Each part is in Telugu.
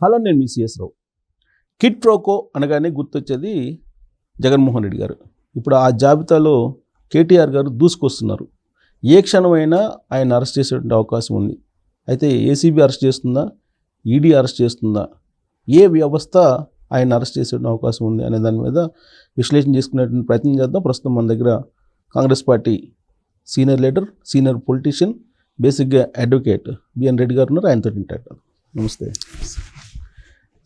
హలో, నేను మీ సిఎస్ రావు. కిడ్ ప్రోకో అనగానే గుర్తొచ్చేది జగన్మోహన్ రెడ్డి గారు. ఇప్పుడు ఆ జాబితాలో కేటీఆర్ గారు దూసుకొస్తున్నారు. ఏ క్షణమైనా ఆయన అరెస్ట్ చేసేటువంటి అవకాశం ఉంది. అయితే ఏసీబీ అరెస్ట్ చేస్తుందా, ఈడీ అరెస్ట్ చేస్తుందా, ఏ వ్యవస్థ ఆయన అరెస్ట్ చేసేటువంటి అవకాశం ఉంది అనే దాని మీద విశ్లేషణ చేసుకునేటువంటి ప్రయత్నం చేద్దాం. ప్రస్తుతం మన దగ్గర Congress party senior leader, senior politician, బేసిక్గా అడ్వకేట్ బిఎన్ రెడ్డి గారు ఉన్నారు. ఆయనతో ఇంటారు. నమస్తే.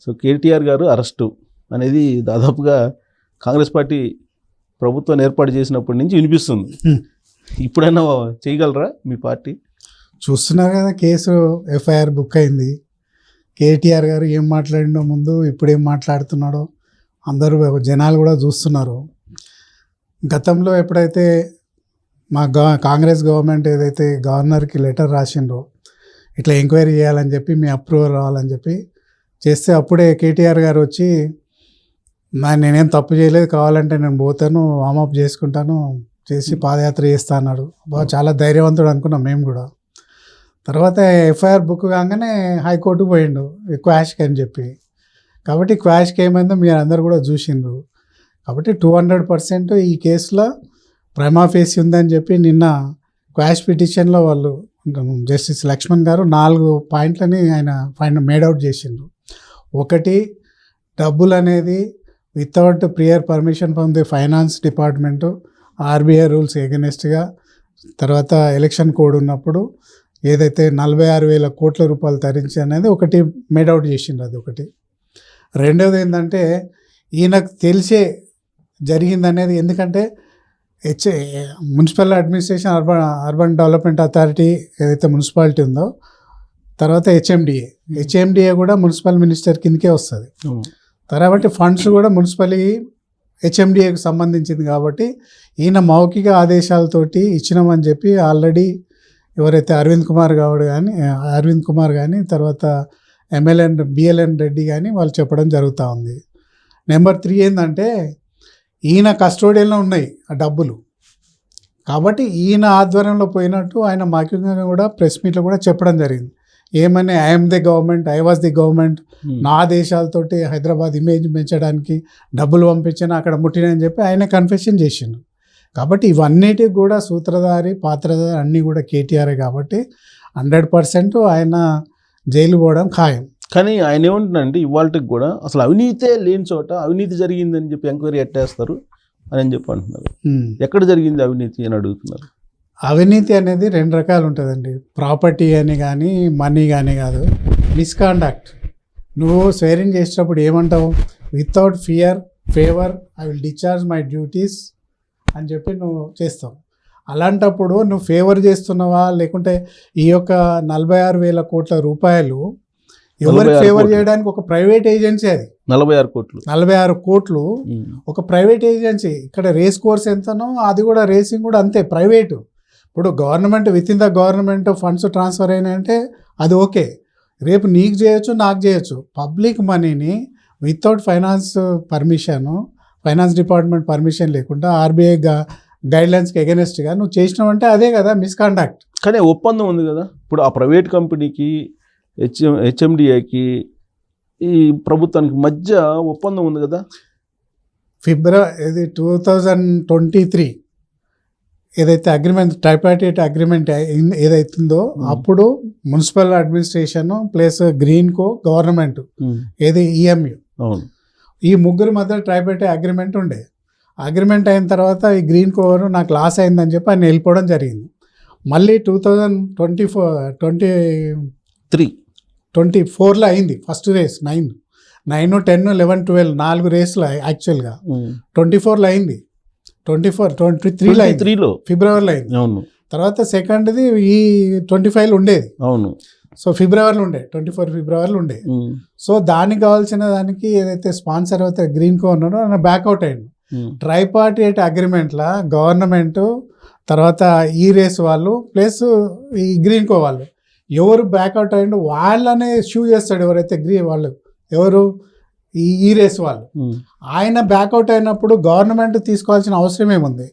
సో కేటీఆర్ గారు అరెస్టు అనేది దాదాపుగా కాంగ్రెస్ పార్టీ ప్రభుత్వాన్ని ఏర్పాటు చేసినప్పటి నుంచి వినిపిస్తుంది. ఇప్పుడైనా చేయగలరా మీ పార్టీ? చూస్తున్నారు కదా, కేసు ఎఫ్ఐఆర్ బుక్ అయింది. కేటీఆర్ గారు ఏం మాట్లాడినో ముందు, ఇప్పుడు ఏం మాట్లాడుతున్నాడో అందరూ జనాలు కూడా చూస్తున్నారు. గతంలో ఎప్పుడైతే మా కాంగ్రెస్ గవర్నమెంట్ ఏదైతే గవర్నర్కి లెటర్ రాసిండ్రో ఇట్లా ఎంక్వైరీ చేయాలని చెప్పి, మీ అప్రూవల్ రావాలని చెప్పి చేస్తే, అప్పుడే కేటీఆర్ గారు వచ్చి నేనేం తప్పు చేయలేదు, కావాలంటే నేను పోతాను, వామప్ చేసుకుంటాను, చేసి పాదయాత్ర చేస్తా అన్నాడు. చాలా ధైర్యవంతుడు అనుకున్నాం మేము కూడా. తర్వాత ఎఫ్ఐఆర్ బుక్ కాగానే హైకోర్టుకు పోయిండు క్వాష్కి అని చెప్పి. కాబట్టి క్వాష్కి ఏమైందో మీరు అందరు కూడా చూసిండ్రు. కాబట్టి 200% ఈ కేసులో ప్రైమా ఫేసి ఉందని చెప్పి నిన్న క్వాష్ పిటిషన్లో వాళ్ళు జస్టిస్ లక్ష్మణ్ గారు 4 పాయింట్లని ఆయన మేడౌట్ చేసిండ్రు. ఒకటి, డబ్బులు అనేది without prior permission from the finance department, RBI rules ఎగనెస్ట్గా, తర్వాత ఎలక్షన్ కోడ్ ఉన్నప్పుడు ఏదైతే 46,000 కోట్ల రూపాయలు తరించి అనేది ఒకటి మేడౌట్ చేసిండ్రు. అది ఒకటి. రెండవది ఏంటంటే, ఈయనకు తెలిసే జరిగిందనేది, ఎందుకంటే municipal administration urban development authority ఏదైతే మున్సిపాలిటీ ఉందో, తర్వాత హెచ్ఎండిఏ కూడా మున్సిపల్ మినిస్టర్ కిందకే వస్తుంది. తర్వాత ఫండ్స్ కూడా మున్సిపల్ హెచ్ఎండిఏకి సంబంధించింది. కాబట్టి ఈయన మౌఖిక ఆదేశాలతోటి ఇచ్చినామని చెప్పి ఆల్రెడీ ఎవరైతే అరవింద్ కుమార్ కానీ తర్వాత బిఎల్ఎన్ రెడ్డి కానీ వాళ్ళు చెప్పడం జరుగుతూ ఉంది. నెంబర్ 3 ఏంటంటే, ఈయన కస్టోడియల్లో ఉన్నాయి ఆ డబ్బులు. కాబట్టి ఈయన ఆధ్వర్యంలో పోయినట్టు ఆయన మౌఖికంగా కూడా ప్రెస్ మీట్లో కూడా చెప్పడం జరిగింది. ఏమని, I'm the government, I was the government, నా దేశాలతోటి హైదరాబాద్ ఇమేజ్ పెంచడానికి డబ్బులు పంపించిన, అక్కడ ముట్టినని చెప్పి ఆయన కన్ఫెషన్ చేసిండు. కాబట్టి ఇవన్నిటికి కూడా సూత్రధారి, పాత్రధారి అన్నీ కూడా కేటీఆర్. కాబట్టి 100% ఆయన జైలు పోవడం ఖాయం. కానీ ఆయన ఏమంటున్నారంటే, ఇవాళకి కూడా అసలు అవినీతే లేని చోట అవినీతి జరిగిందని చెప్పి ఎంక్వైరీ ఎట్టేస్తారు అని చెప్పి అంటున్నారు. ఎక్కడ జరిగింది అవినీతి అని అడుగుతున్నారు. అవినీతి అనేది 2 రకాలు ఉంటుందండి. ప్రాపర్టీ అని కానీ, మనీ కానీ కాదు. మిస్కాండక్ట్. నువ్వు స్వేరింగ్ చేసేటప్పుడు ఏమంటావు? Without favour I will discharge my duties అని చెప్పి నువ్వు చేస్తావు. అలాంటప్పుడు నువ్వు ఫేవర్ చేస్తున్నావా, లేకుంటే ఈ యొక్క 46,000 కోట్ల రూపాయలు ఎవరికి ఫేవర్ చేయడానికి ఒక ప్రైవేట్ ఏజెన్సీ, అది 46 కోట్లు ఒక ప్రైవేట్ ఏజెన్సీ. ఇక్కడ రేస్ కోర్స్ ఎంతనో అది కూడా, రేసింగ్ కూడా అంతే ప్రైవేటు. ఇప్పుడు government, within the government funds transfer అయినాయంటే అది ఓకే. రేపు నీకు చేయొచ్చు, నాకు చేయొచ్చు. పబ్లిక్ మనీని వితౌట్ ఫైనాన్స్ డిపార్ట్మెంట్ పర్మిషన్ లేకుండా, ఆర్బీఐ గైడ్లైన్స్కి ఎగెనెస్ట్గా నువ్వు చేసినావంటే అదే కదా మిస్కాండక్ట్. కానీ ఒప్పందం ఉంది కదా. ఇప్పుడు ఆ ప్రైవేట్ కంపెనీకి, హెచ్ఎండిఏకి, ఈ ప్రభుత్వానికి మధ్య ఒప్పందం ఉంది కదా. ఫిబ్రవరి 2023 ఏదైతే అగ్రిమెంట్, ట్రైపార్టైట్ అగ్రిమెంట్ ఏదైతుందో, అప్పుడు municipal administration plus Greenko government, ఏది ఈఎంయు, ఈ ముగ్గురు మధ్య ట్రైపార్టైట్ అగ్రిమెంట్ ఉండే. అగ్రిమెంట్ అయిన తర్వాత ఈ గ్రీన్కో నాకు లాస్ అయిందని చెప్పి ఆయన వెళ్ళిపోవడం జరిగింది. మళ్ళీ 2024లో అయింది ఫస్ట్ రేస్. 9, 10, 11, 12 4 రేసులు యాక్చువల్గా. 24లో అయింది, 23లో ఫిబ్రవరిలో అయింది. తర్వాత సెకండ్ది ఈ 25లో ఉండేది. సో ఫిబ్రవరిలో ఉండే, 24 ఫిబ్రవరిలో ఉండే. సో దానికి కావాల్సిన దానికి ఏదైతే స్పాన్సర్ అయితే గ్రీన్కో ఉన్నాడో ఆయన బ్యాక్అవుట్ అయ్యింది. ట్రైపార్టైట్ అగ్రిమెంట్లో గవర్నమెంట్, తర్వాత ఈ రేస్ వాళ్ళు ప్లస్ ఈ గ్రీన్కో వాళ్ళు ఎవరు బ్యాక్అవుట్ అయ్యిండు వాళ్ళనే షూ చేస్తాడు. ఎవరైతే వాళ్ళు ఎవరు ఈ రేస్ వాళ్ళు, ఆయన బ్యాక్అవుట్ అయినప్పుడు గవర్నమెంట్ తీసుకోవాల్సిన అవసరం ఏముంది?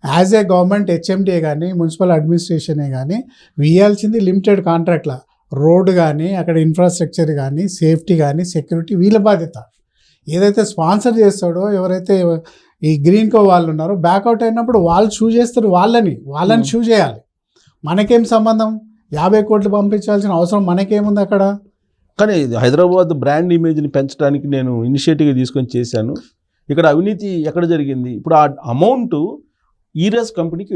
యాజ్ ఏ గవర్నమెంట్ హెచ్ఎండిఏ కానీ, మున్సిపల్ అడ్మినిస్ట్రేషనే కానీ ఇవ్వాల్సింది లిమిటెడ్ కాంట్రాక్ట్లా రోడ్డు కానీ అక్కడ ఇన్ఫ్రాస్ట్రక్చర్ కానీ సేఫ్టీ కానీ సెక్యూరిటీ వీళ్ళ బాధ్యత. ఏదైతే స్పాన్సర్ చేస్తాడో ఎవరైతే ఈ గ్రీన్ కో వాళ్ళు ఉన్నారో బ్యాక్అవుట్ అయినప్పుడు వాళ్ళు చూస్ చేస్తారు, వాళ్ళని చూస్ చేయాలి. మనకేం సంబంధం? 50 కోట్లు పంపించాల్సిన అవసరం మనకేముంది అక్కడ? కానీ ఇది హైదరాబాద్ బ్రాండ్ ఇమేజ్ని పెంచడానికి నేను ఇనిషియేటివ్ తీసుకొని చేశాను. ఇక్కడ అవినీతి ఎక్కడ జరిగింది? ఇప్పుడు ఆ అమౌంట్ ఈరేస్ కంపెనీకి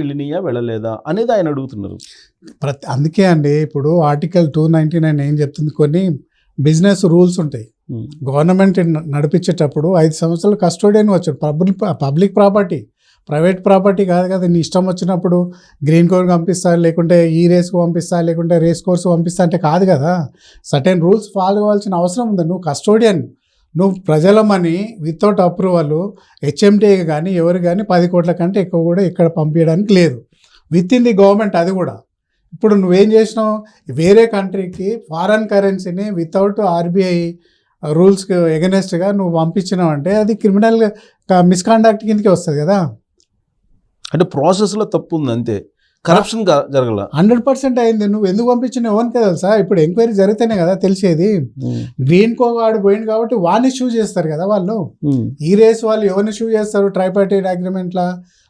వెళ్ళలేదా అనేది ఆయన అడుగుతున్నారు. అందుకే అండి ఇప్పుడు ఆర్టికల్ 299 ఏం చెప్తుంది, కొన్ని బిజినెస్ రూల్స్ ఉంటాయి. గవర్నమెంట్ నడిపించేటప్పుడు 5 సంవత్సరాలు కస్టోడియన్ వచ్చాడు. పబ్లిక్ ప్రాపర్టీ, ప్రైవేట్ ప్రాపర్టీ కాదు కదా. నీ ఇష్టం వచ్చినప్పుడు గ్రీన్ కోర్ పంపిస్తా, లేకుంటే ఈ రేస్కు పంపిస్తా, లేకుంటే రేస్ కోర్స్ పంపిస్తా అంటే కాదు కదా. సర్టెన్ రూల్స్ ఫాలో అవ్వాల్సిన అవసరం ఉంది. నువ్వు కస్టోడియన్, నువ్వు ప్రజల మనీ వితౌట్ అప్రూవల్ హెచ్ఎండిఏ కానీ ఎవరు కానీ 10 కోట్ల కంటే ఎక్కువ కూడా ఇక్కడ పంపించడానికి లేదు. విత్ ఇన్ ది గవర్నమెంట్ అది కూడా. ఇప్పుడు నువ్వేం చేసినావు, వేరే కంట్రీకి ఫారెన్ కరెన్సీని వితౌట్ ఆర్బీఐ రూల్స్కి ఎగనెస్ట్గా నువ్వు పంపించినావు అంటే అది క్రిమినల్ మిస్కాండక్ట్ కిందకి వస్తుంది కదా. అంటే ప్రాసెస్లో తప్పు ఉంది అంతే, కరప్షన్ జరగల. 100% అయింది. నువ్వు ఎందుకు పంపించినావు ఎవరికి తెలుసా? ఇప్పుడు ఎంక్వైరీ జరిగితేనే కదా తెలిసేది. గ్రీన్ కో వాడు పోయింది కాబట్టి వాడిని షూ చేస్తారు కదా వాళ్ళు. ఈ రేస్ వాళ్ళు ఎవరిని షూ చేస్తారు? ట్రైపార్టైట్ అగ్రిమెంట్లా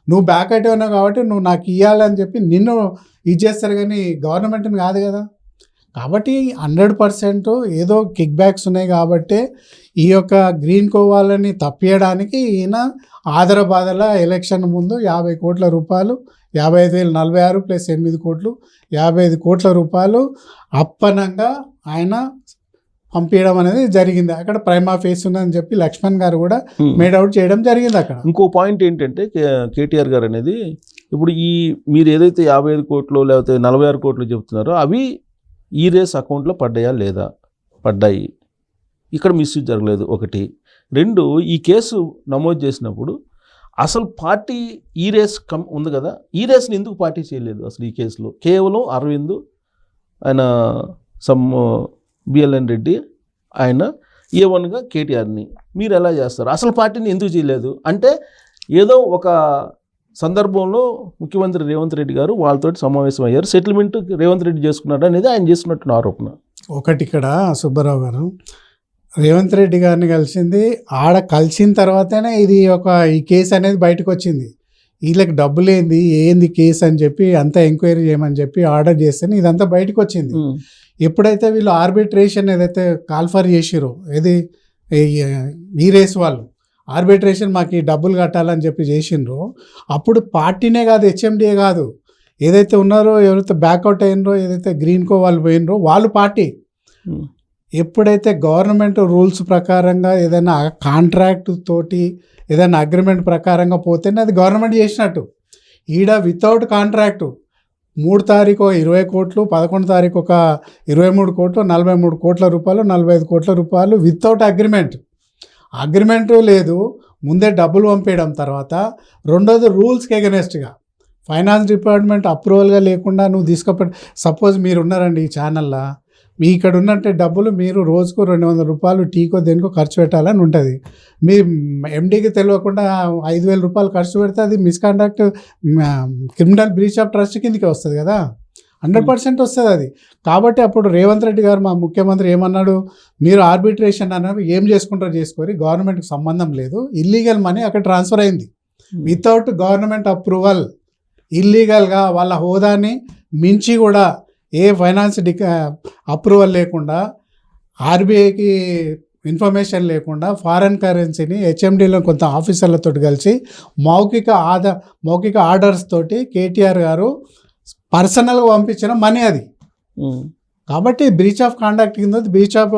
నువ్వు బ్యాక్ అయితే ఉన్నావు కాబట్టి నువ్వు నాకు ఇవ్వాలని చెప్పి నిన్ను ఇది చేస్తారు, కానీ గవర్నమెంట్ని కాదు కదా. కాబట్టి 100% ఏదో కిక్ బ్యాక్స్ ఉన్నాయి కాబట్టి ఈ యొక్క గ్రీన్ కో వాళ్ళని తప్పియడానికి ఈయన ఆదరబాదల ఎలక్షన్ ముందు 50 కోట్ల రూపాయలు, 55,046 ప్లస్ 8 కోట్లు 55 కోట్ల రూపాయలు అప్పనంగా ఆయన పంపించడం అనేది జరిగింది. అక్కడ ప్రైమా ఫేస్ ఉందని చెప్పి లక్ష్మణ్ గారు కూడా మేడౌట్ చేయడం జరిగింది అక్కడ. ఇంకో పాయింట్ ఏంటంటే కేటీఆర్ గారు అనేది ఇప్పుడు మీరు ఏదైతే 55 కోట్లు లేకపోతే 46 కోట్లు చెప్తున్నారో అవి ఈ రేస్ అకౌంట్లో పడ్డాయా లేదా? పడ్డాయి. ఇక్కడ మిస్యూజ్ జరగలేదు. 1. 2, ఈ కేసు నమోదు చేసినప్పుడు అసలు పార్టీ ఈ రేస్ ఉంది కదా, ఈ రేస్ని ఎందుకు పార్టీ చేయలేదు అసలు ఈ కేసులో? కేవలం అరవింద్, ఆయన బిఎల్ఎన్ రెడ్డి, ఆయన A1గా కేటీఆర్ని మీరు ఎలా చేస్తారు? అసలు పార్టీని ఎందుకు చేయలేదు అంటే ఏదో ఒక సందర్భంలో ముఖ్యమంత్రి రేవంత్ రెడ్డి గారు వాళ్ళతో సమావేశం అయ్యారు, సెటిల్మెంట్ రేవంత్ రెడ్డి చేసుకున్నాడు అనేది ఆయన చేస్తున్నట్టు ఆరోపణ. ఒకటి ఇక్కడ సుబ్బారావు గారు రేవంత్ రెడ్డి గారిని కలిసిన తర్వాతనే ఈ కేసు అనేది బయటకు వచ్చింది. వీళ్ళకి డబ్బులు ఏంది కేసు అని చెప్పి అంతా ఎంక్వైరీ చేయమని చెప్పి ఆర్డర్ చేస్తేనే ఇదంతా బయటకు వచ్చింది. ఎప్పుడైతే వీళ్ళు ఆర్బిట్రేషన్ ఏదైతే కాల్ఫర్ చేసిరో ఈ రేస్ వాళ్ళు ఆర్బిట్రేషన్ మాకు ఈ డబ్బులు కట్టాలని చెప్పి చేసిండ్రో అప్పుడు పార్టీనే కాదు, హెచ్ఎండిఏ కాదు, ఏదైతే ఉన్నారో ఎవరైతే బ్యాక్అవుట్ అయినరో, ఏదైతే గ్రీన్ కో వాళ్ళు పోయినరో వాళ్ళు పార్టీ. ఎప్పుడైతే గవర్నమెంట్ రూల్స్ ప్రకారంగా ఏదైనా కాంట్రాక్ట్ తోటి ఏదైనా అగ్రిమెంట్ ప్రకారంగా పోతేనే అది గవర్నమెంట్ చేసినట్టు. ఈడ వితౌట్ కాంట్రాక్టు 3 తారీఖు 20 కోట్లు, 11 తారీఖు ఒక 23 కోట్లు, 43 కోట్ల రూపాయలు, 45 కోట్ల రూపాయలు వితౌట్ అగ్రిమెంటు లేదు. ముందే డబ్బులు పంపేయడం. తర్వాత రెండోది రూల్స్కి ఎగనెస్ట్గా ఫైనాన్స్ డిపార్ట్మెంట్ అప్రూవల్గా లేకుండా నువ్వు సపోజ్ మీరు ఉన్నారండి ఈ ఛానల్లో, మీ ఇక్కడ ఉన్నట్టే డబ్బులు మీరు రోజుకు 200 రూపాయలు టీకో దేనికో ఖర్చు పెట్టాలని ఉంటుంది. మీ ఎండీకి తెలియకుండా 5,000 రూపాయలు ఖర్చు పెడితే అది misconduct criminal breach of trust కిందకి వస్తుంది కదా. 100% వస్తుంది అది. కాబట్టి అప్పుడు రేవంత్ రెడ్డి గారు మా ముఖ్యమంత్రి ఏమన్నాడు, మీరు ఆర్బిట్రేషన్ అన్నారు, ఏం చేసుకుంటారో చేసుకోరి, గవర్నమెంట్కి సంబంధం లేదు. ఇల్లీగల్ మనీ అక్కడ ట్రాన్స్ఫర్ అయింది వితౌట్ గవర్నమెంట్ అప్రూవల్. ఇల్లీగల్గా వాళ్ళ హోదాని మించి కూడా ఏ ఫైనాన్స్ అప్రూవల్ లేకుండా, ఆర్బీఐకి ఇన్ఫర్మేషన్ లేకుండా ఫారెన్ కరెన్సీని హెచ్ఎండీలో కొంత ఆఫీసర్లతో కలిసి మౌఖిక ఆర్డర్స్ తోటి కేటీఆర్ గారు పర్సనల్గా పంపించిన మనీ అది. కాబట్టి బ్రీచ్ ఆఫ్ కాండక్ట్ కింద, బ్రీచ్ ఆఫ్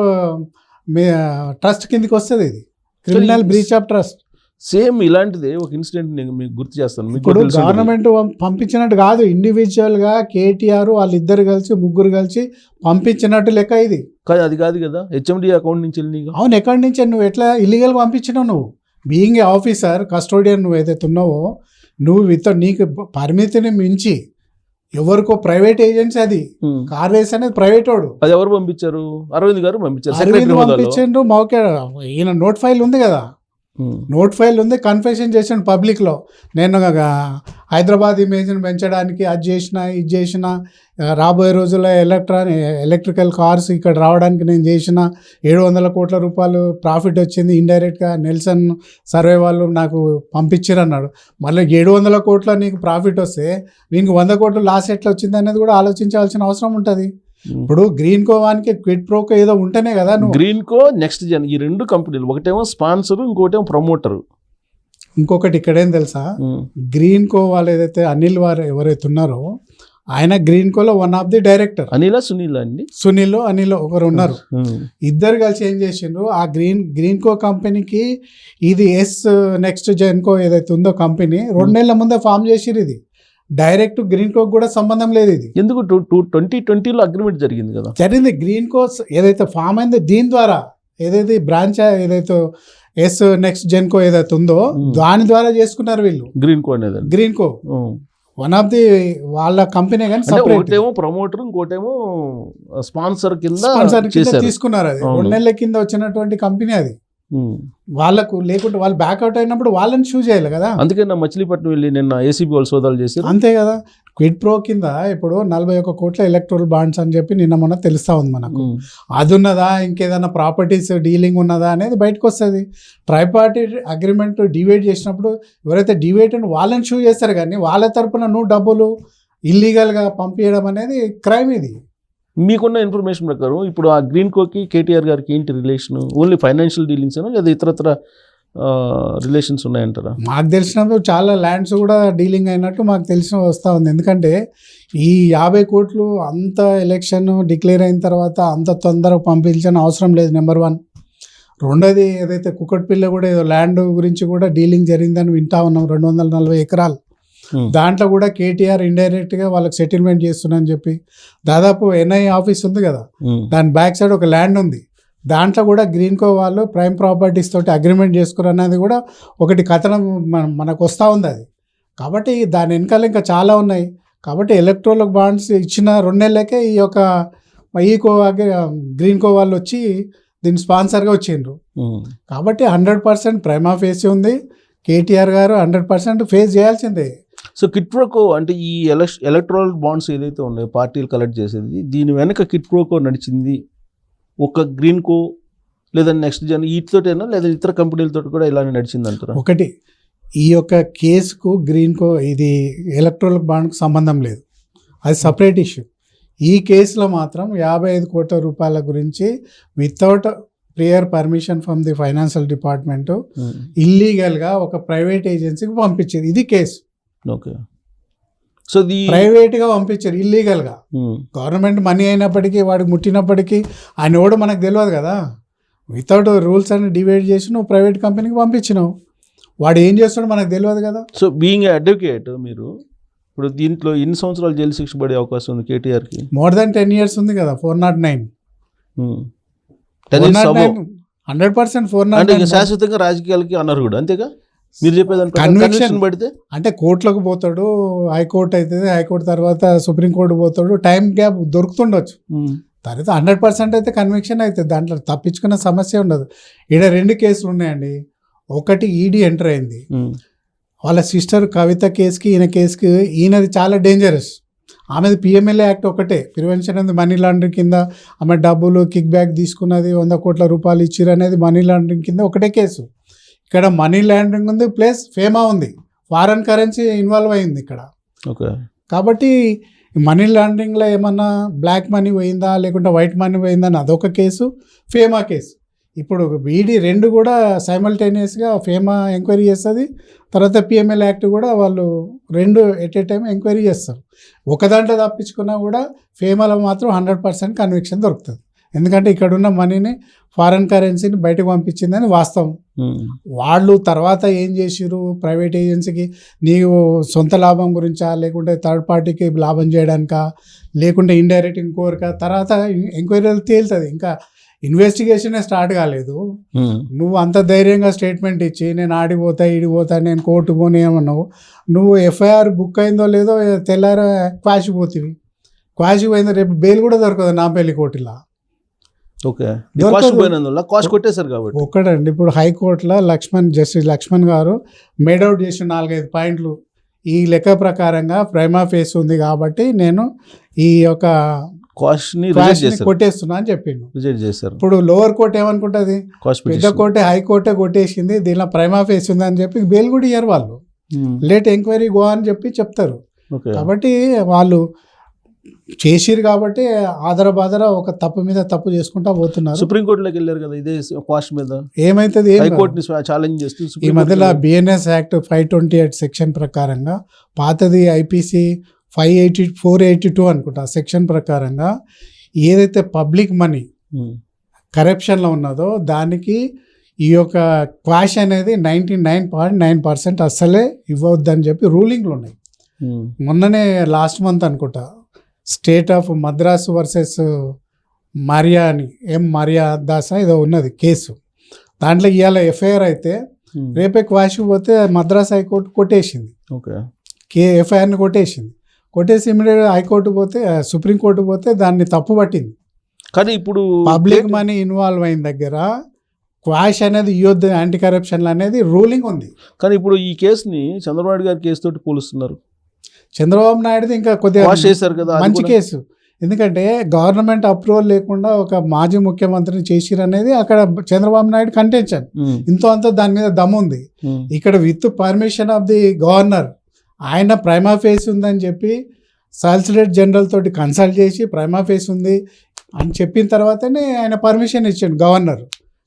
ట్రస్ట్ కిందకి వస్తుంది. ఇది criminal breach of trust. Same ఇలాంటిదే ఒక ఇన్సిడెంట్ నేను మీకు గుర్తు చేస్తాను. ఇప్పుడు గవర్నమెంట్ పంపించినట్టు కాదు, ఇండివిజువల్గా కేటీఆర్ వాళ్ళిద్దరు కలిసి ముగ్గురు కలిసి పంపించినట్టు లెక్క ఇది. కాదు, అది కాదు కదా, హెచ్ఎండి అకౌంట్ నుంచి వెళ్ళి. అవును, ఎక్కడి నుంచి నువ్వు ఎట్లా ఇల్లీగల్ పంపించినావు? నువ్వు బీయింగ్ ఏ ఆఫీసర్, కస్టోడియన్ నువ్వు ఏదైతే ఉన్నావో, నువ్వు నీకు పరిమితిని మించి ఎవరికో ప్రైవేట్ ఏజెన్సీ, అది కార్ రేస్ అనేది ప్రైవేట్ వాడు. అది ఎవరు పంపించారు? అరవింద్ గారు పంపించారు. పంపించారు. ఈయన నోట్ ఫైల్ ఉంది కదా, నోట్ ఫైల్ ఉంది, కన్ఫెషన్ చేసాను పబ్లిక్లో. నేను హైదరాబాద్ ఇమేజ్ని పెంచడానికి అది చేసిన ఇది చేసిన, రాబోయే రోజుల్లో ఎలక్ట్రికల్ కార్స్ ఇక్కడ రావడానికి నేను చేసిన 700 కోట్ల రూపాయలు ప్రాఫిట్ వచ్చింది ఇండైరెక్ట్గా నెల్సన్ సర్వే వాళ్ళు నాకు పంపించారు అన్నాడు. మళ్ళీ 700 కోట్ల నీకు ప్రాఫిట్ వస్తే వీనికి 100 కోట్లు లాస్ ఎట్లా వచ్చింది అనేది కూడా ఆలోచించాల్సిన అవసరం ఉంటుంది. ఇప్పుడు గ్రీన్ కో వానికి క్విడ్ ప్రోకో ఏదో ఉంటేనే కదా నువ్వు. గ్రీన్ కో నెక్స్ట్ జన్ ఈ 2 కంపెనీలు, ఒకటేమో స్పాన్సర్, ఇంకోటేమో ప్రమోటర్. ఇంకొకటి ఇక్కడేం తెలుసా, గ్రీన్ కో వాళ్ళు ఏదైతే అనిల్ వారు ఎవరైతే ఉన్నారో ఆయన గ్రీన్ కోలో one of the director. Sunil అండి, అనిల్ ఒకరు ఉన్నారు. ఇద్దరు కలిసి ఏం చేసిండ్రు, ఆ గ్రీన్ కో కంపెనీకి ఇది నెక్స్ట్ జెన్ కో ఏదైతే ఉందో కంపెనీ 2 నెలల ముందే ఫామ్ చేసిరు. ఇది డైరెక్ట్ గ్రీన్ కో కూడా సంబంధం లేదు. ఇది ఎందుకు 2020లో అగ్రిమెంట్ జరిగింది కదా, జరిగింది. గ్రీన్ కో ఏదైతే ఫామ్ అయిందో దీని ద్వారా ఏదైతే బ్రాంచ్ ఏదైతే నెక్స్ట్ జెన్ కో ఏదైతే ఉందో దాని ద్వారా చేసుకున్నారు వీళ్ళు. గ్రీన్ కో అనేది green co one of the వాళ్ళ కంపెనీ, కానీ ఒకటేమో ప్రమోటర్, ఇంకోటేమో స్పాన్సర్ కింద తీసుకున్నారు. అది 2 నెలల కింద వచ్చినటువంటి కంపెనీ అది. వాళ్ళకు లేకుంటే వాళ్ళు బ్యాక్అవుట్ అయినప్పుడు వాళ్ళని షూ చేయాలి కదా. అందుకే నా మచిలీపట్నం వెళ్ళి నిన్న ఏసీబీ వాళ్ళు సోదాలు చేశారు. అంతే కదా. క్విడ్ ప్రో కింద ఇప్పుడు 41 కోట్ల ఎలక్ట్రల్ బాండ్స్ అని చెప్పి నిన్న మొన్న తెలుస్తా ఉంది మనకు. అది ఉన్నదా, ఇంకేదైనా ప్రాపర్టీస్ డీలింగ్ ఉన్నదా అనేది బయటకు వస్తుంది. ట్రైపార్టీ అగ్రిమెంట్ డివైడ్ చేసినప్పుడు ఎవరైతే డివైడ్ అని వాళ్ళని షూ చేస్తారు, కానీ వాళ్ళ తరపున నువ్వు డబ్బులు ఇల్లీగల్గా పంపించడం అనేది క్రైమ్. ఇది మీకున్న ఇన్ఫర్మేషన్ ప్రకారం ఇప్పుడు ఆ గ్రీన్ కోకి కేటీఆర్ గారికి ఏంటి రిలేషన్? ఓన్లీ ఫైనాన్షియల్ డీలింగ్స్ అయినా లేదా ఇతరత్ర రిలేషన్స్ ఉన్నాయంటారా? మాకు తెలిసినప్పుడు చాలా ల్యాండ్స్ కూడా డీలింగ్ అయినట్టు మాకు తెలిసిన వస్తూ ఉంది. ఎందుకంటే ఈ 50 కోట్లు అంత ఎలక్షన్ డిక్లేర్ అయిన తర్వాత అంత తొందరగా పంపించిన అవసరం లేదు, నెంబర్ 1. రెండోది ఏదైతే కుక్కట్పిల్ల కూడా ఏదో ల్యాండ్ గురించి కూడా డీలింగ్ జరిగిందని వింటా ఉన్నాం, 240 ఎకరాలు. దాంట్లో కూడా కేటీఆర్ ఇండైరెక్ట్గా వాళ్ళకి సెటిల్మెంట్ చేస్తున్నారని చెప్పి, దాదాపు ఎన్ఐ ఆఫీస్ ఉంది కదా, దాని బ్యాక్ సైడ్ ఒక ల్యాండ్ ఉంది. దాంట్లో కూడా గ్రీన్ కో వాళ్ళు ప్రైమ్ ప్రాపర్టీస్ తోటి అగ్రిమెంట్ చేసుకున్నారు అనేది కూడా ఒకటి కథనం మనకు వస్తూ ఉంది అది. కాబట్టి దాని వెనకాల ఇంకా చాలా ఉన్నాయి. కాబట్టి ఎలక్ట్రల్ బాండ్స్ ఇచ్చిన 2 నెలలకే ఈ యొక్క గ్రీన్ కో వాళ్ళు వచ్చి దీన్ని స్పాన్సర్గా వచ్చిండ్రు. కాబట్టి 100% ప్రైమా ఫేస్ ఉంది. కేటీఆర్ గారు 100% ఫేస్ చేయాల్సిందే. సో కిట్ ప్రోకో అంటే ఈ ఎలక్ట్రల్ బాండ్స్ ఏదైతే ఉన్నాయో పార్టీలు కలెక్ట్ చేసేది, దీని వెనక కిట్ ప్రోకో నడిచింది ఒక గ్రీన్ కో లేదా నెక్స్ట్ జన్ వీటితోటైనా లేదా ఇతర కంపెనీలతో కూడా ఇలానే నడిచింది అంటారా? ఒకటి, ఈ యొక్క కేసుకు గ్రీన్ కో ఇది ఎలక్ట్రల్ బాండ్కు సంబంధం లేదు, అది సపరేట్ ఇష్యూ. ఈ కేసులో మాత్రం 55 కోట్ల రూపాయల గురించి without prior permission from the financial department ఇల్లీగల్గా ఒక ప్రైవేట్ ఏజెన్సీకి పంపించారు. ఇది కేసు. ఓకే. సో ప్రైవేట్గా పంపించారు ఇల్లీగల్గా. గవర్నమెంట్ మనీ అయినప్పటికీ వాడికి ముట్టినప్పటికీ ఆయన ఎవడో మనకు తెలియదు కదా. వితౌట్ రూల్స్ అన్ని డివైడ్ చేసి నువ్వు ప్రైవేట్ కంపెనీకి పంపించినావు, వాడు ఏం చేస్తాడో మనకు తెలియదు కదా. సో బీయింగ్ అడ్వకేట్ మీరు ఇప్పుడు దీంట్లో ఎన్ని సంవత్సరాలు జైలు శిక్ష పడే అవకాశం ఉంది కేటీఆర్కి? మోర్ దాన్ 10 years ఉంది కదా. 409 100% 409 శాశ్వతంగా రాజకీయాలకి అన్నారు కూడా, అంతేగా మీరు చెప్పేదాన్ని కన్విక్షన్ పడితే అంటే కోర్టులకు పోతాడు, హైకోర్టు అవుతుంది, హైకోర్టు తర్వాత సుప్రీంకోర్టు పోతాడు, టైం గ్యాప్ దొరుకుతుండొచ్చు. తర్వాత 100% అయితే కన్విక్షన్ అవుతుంది, దాంట్లో తప్పించుకున్న సమస్య ఉండదు. ఈడ 2 కేసులు ఉన్నాయండి. ఒకటి ఈడీ ఎంటర్ అయింది, వాళ్ళ సిస్టర్ కవిత కేసుకి ఈయన కేసుకి. ఈయనది చాలా డేంజరస్, ఆమెది పిఎంఎల్ఏ యాక్ట్ ఒకటే, ప్రివెన్షన్ అనేది మనీ లాండరింగ్ కింద. ఆమె డబ్బులు కిక్ బ్యాక్ తీసుకున్నది, 100 కోట్ల రూపాయలు ఇచ్చిరు అనేది మనీ లాండరింగ్ కింద ఒకటే కేసు. ఇక్కడ మనీ లాండరింగ్ ఉంది ప్లస్ ఫేమా ఉంది, ఫారెన్ కరెన్సీ ఇన్వాల్వ్ అయింది ఇక్కడ. ఓకే. కాబట్టి మనీ లాండరింగ్లో ఏమన్నా బ్లాక్ మనీ పోయిందా లేకుంటే వైట్ మనీ పోయిందా అని అదొక కేసు, ఫేమా కేసు. ఇప్పుడు వీడి 2 కూడా సైమల్టేనియస్గా ఫేమా ఎంక్వైరీ చేస్తుంది, తర్వాత పిఎంఎల్ యాక్ట్ కూడా వాళ్ళు 2 ఎట్ ఏ టైం ఎంక్వైరీ చేస్తారు. ఒక దాంట్లో తప్పించుకున్నా కూడా ఫేమాలో మాత్రం 100% కన్విక్షన్ దొరుకుతుంది. ఎందుకంటే ఇక్కడ ఉన్న మనీని ఫారెన్ కరెన్సీని బయటకు పంపించిందని వాస్తవం. వాళ్ళు తర్వాత ఏం చేసిరు, ప్రైవేట్ ఏజెన్సీకి నీవు సొంత లాభం గురించా లేకుంటే థర్డ్ పార్టీకి లాభం చేయడానికా లేకుంటే ఇండైరెక్ట్ ఇంకోరికా, తర్వాత ఎంక్వైరీలు తేలుతుంది. ఇంకా ఇన్వెస్టిగేషనే స్టార్ట్ కాలేదు. నువ్వు అంత ధైర్యంగా స్టేట్మెంట్ ఇచ్చి నేను ఆడిపోతా ఈడిపోతా నేను కోర్టు పోనీ ఏమన్నావు, నువ్వు ఎఫ్ఐఆర్ బుక్ అయిందో లేదో తెల్లార క్వాష్ పోతుంది, క్వాష్ పోయిందో రేపు బెయిల్ కూడా దొరకదు నా పెళ్లి కోర్టులా. ఓకే దొరకదు. కాస్ట్ పోయినందువల్ల కాస్ట్ కొట్టేశారు కాబట్టి. ఒక్కడండి ఇప్పుడు హైకోర్టులో జస్టిస్ లక్ష్మణ్ గారు మేడౌట్ చేసిన 4-5 పాయింట్లు ఈ లెక్క ప్రకారంగా ప్రైమా ఫేస్ ఉంది కాబట్టి నేను ఈ యొక్క కాస్ట్ ని క్వాష్ ని కొట్టేస్తున్నా అని చెప్పిండు. రిజెక్ట్ చేశారు. ఇప్పుడు లోవర్ కోర్ట్ ఏమనుకుంటుంది, కాస్ట్ పెద్ద కోర్టే హైకోర్టే కొట్టేసింది, దీనిలో ప్రైమా ఫేస్ ఉంది అని చెప్పి బెయిల్ కూడా ఇయ్యరు వాళ్ళు, లేట్ ఎంక్వైరీ గో అని చెప్పి చెప్తారు. ఓకే కాబట్టి వాళ్ళు చేసిరు కాబట్టి ఆదరబాదర ఒక తప్పు మీద తప్పు చేసుకుంటా పోతున్నారు. సుప్రీంకోర్టులోకి వెళ్ళారు కదా ఇదే కాస్ట్ మీద. ఏమైతుంది హైకోర్టుని ఛాలెంజ్ చేస్తూ ఈ మధ్యలో బిఎన్ఎస్ యాక్ట్ 528 సెక్షన్ ప్రకారంగా, పాతది ఐపీసీ 482 అనుకుంటా సెక్షన్ ప్రకారంగా ఏదైతే పబ్లిక్ మనీ కరప్షన్లో ఉన్నదో దానికి ఈ యొక్క క్వాష్ అనేది 99.9% అస్సలే ఇవ్వద్దని చెప్పి రూలింగ్లు ఉన్నాయి. మొన్ననే లాస్ట్ మంత్ అనుకుంటా state of Madras versus Mariya అని మరియా దాసా ఏదో ఉన్నది కేసు, దాంట్లో ఇవాళ ఎఫ్ఐఆర్ అయితే రేపే క్వాష్కి పోతే మద్రాస్ హైకోర్టు కొట్టేసింది. ఓకే ఎఫ్ఐఆర్ని కొట్టేసి ఇమీడియట్గా హైకోర్టు పోతే సుప్రీంకోర్టు పోతే దాన్ని తప్పు పట్టింది. కానీ ఇప్పుడు పబ్లిక్ మనీ ఇన్వాల్వ్ అయిన దగ్గర క్వాష్ అనేది ఇవ్వద్దు యాంటీ కరప్షన్ అనేది రూలింగ్ ఉంది. కానీ ఇప్పుడు ఈ కేసుని చంద్రబాబు నాయుడు గారి కేసు తోటి పోలుస్తున్నారు. చంద్రబాబు నాయుడుది ఇంకా కొద్దిగా చేశారు కదా మంచి కేసు, ఎందుకంటే గవర్నమెంట్ అప్రూవల్ లేకుండా ఒక మాజీ ముఖ్యమంత్రిని చేసిరు అనేది అక్కడ చంద్రబాబు నాయుడు కంటెన్షన్, ఇంతో అంతా దాని మీద దమ్ ఉంది. ఇక్కడ with permission of the governor ఆయన ప్రైమా ఫేస్ ఉందని చెప్పి సాలిసిటర్ జనరల్ తోటి కన్సల్ట్ చేసి ప్రైమా ఫేస్ ఉంది అని చెప్పిన తర్వాతనే ఆయన పర్మిషన్ ఇచ్చాడు గవర్నర్.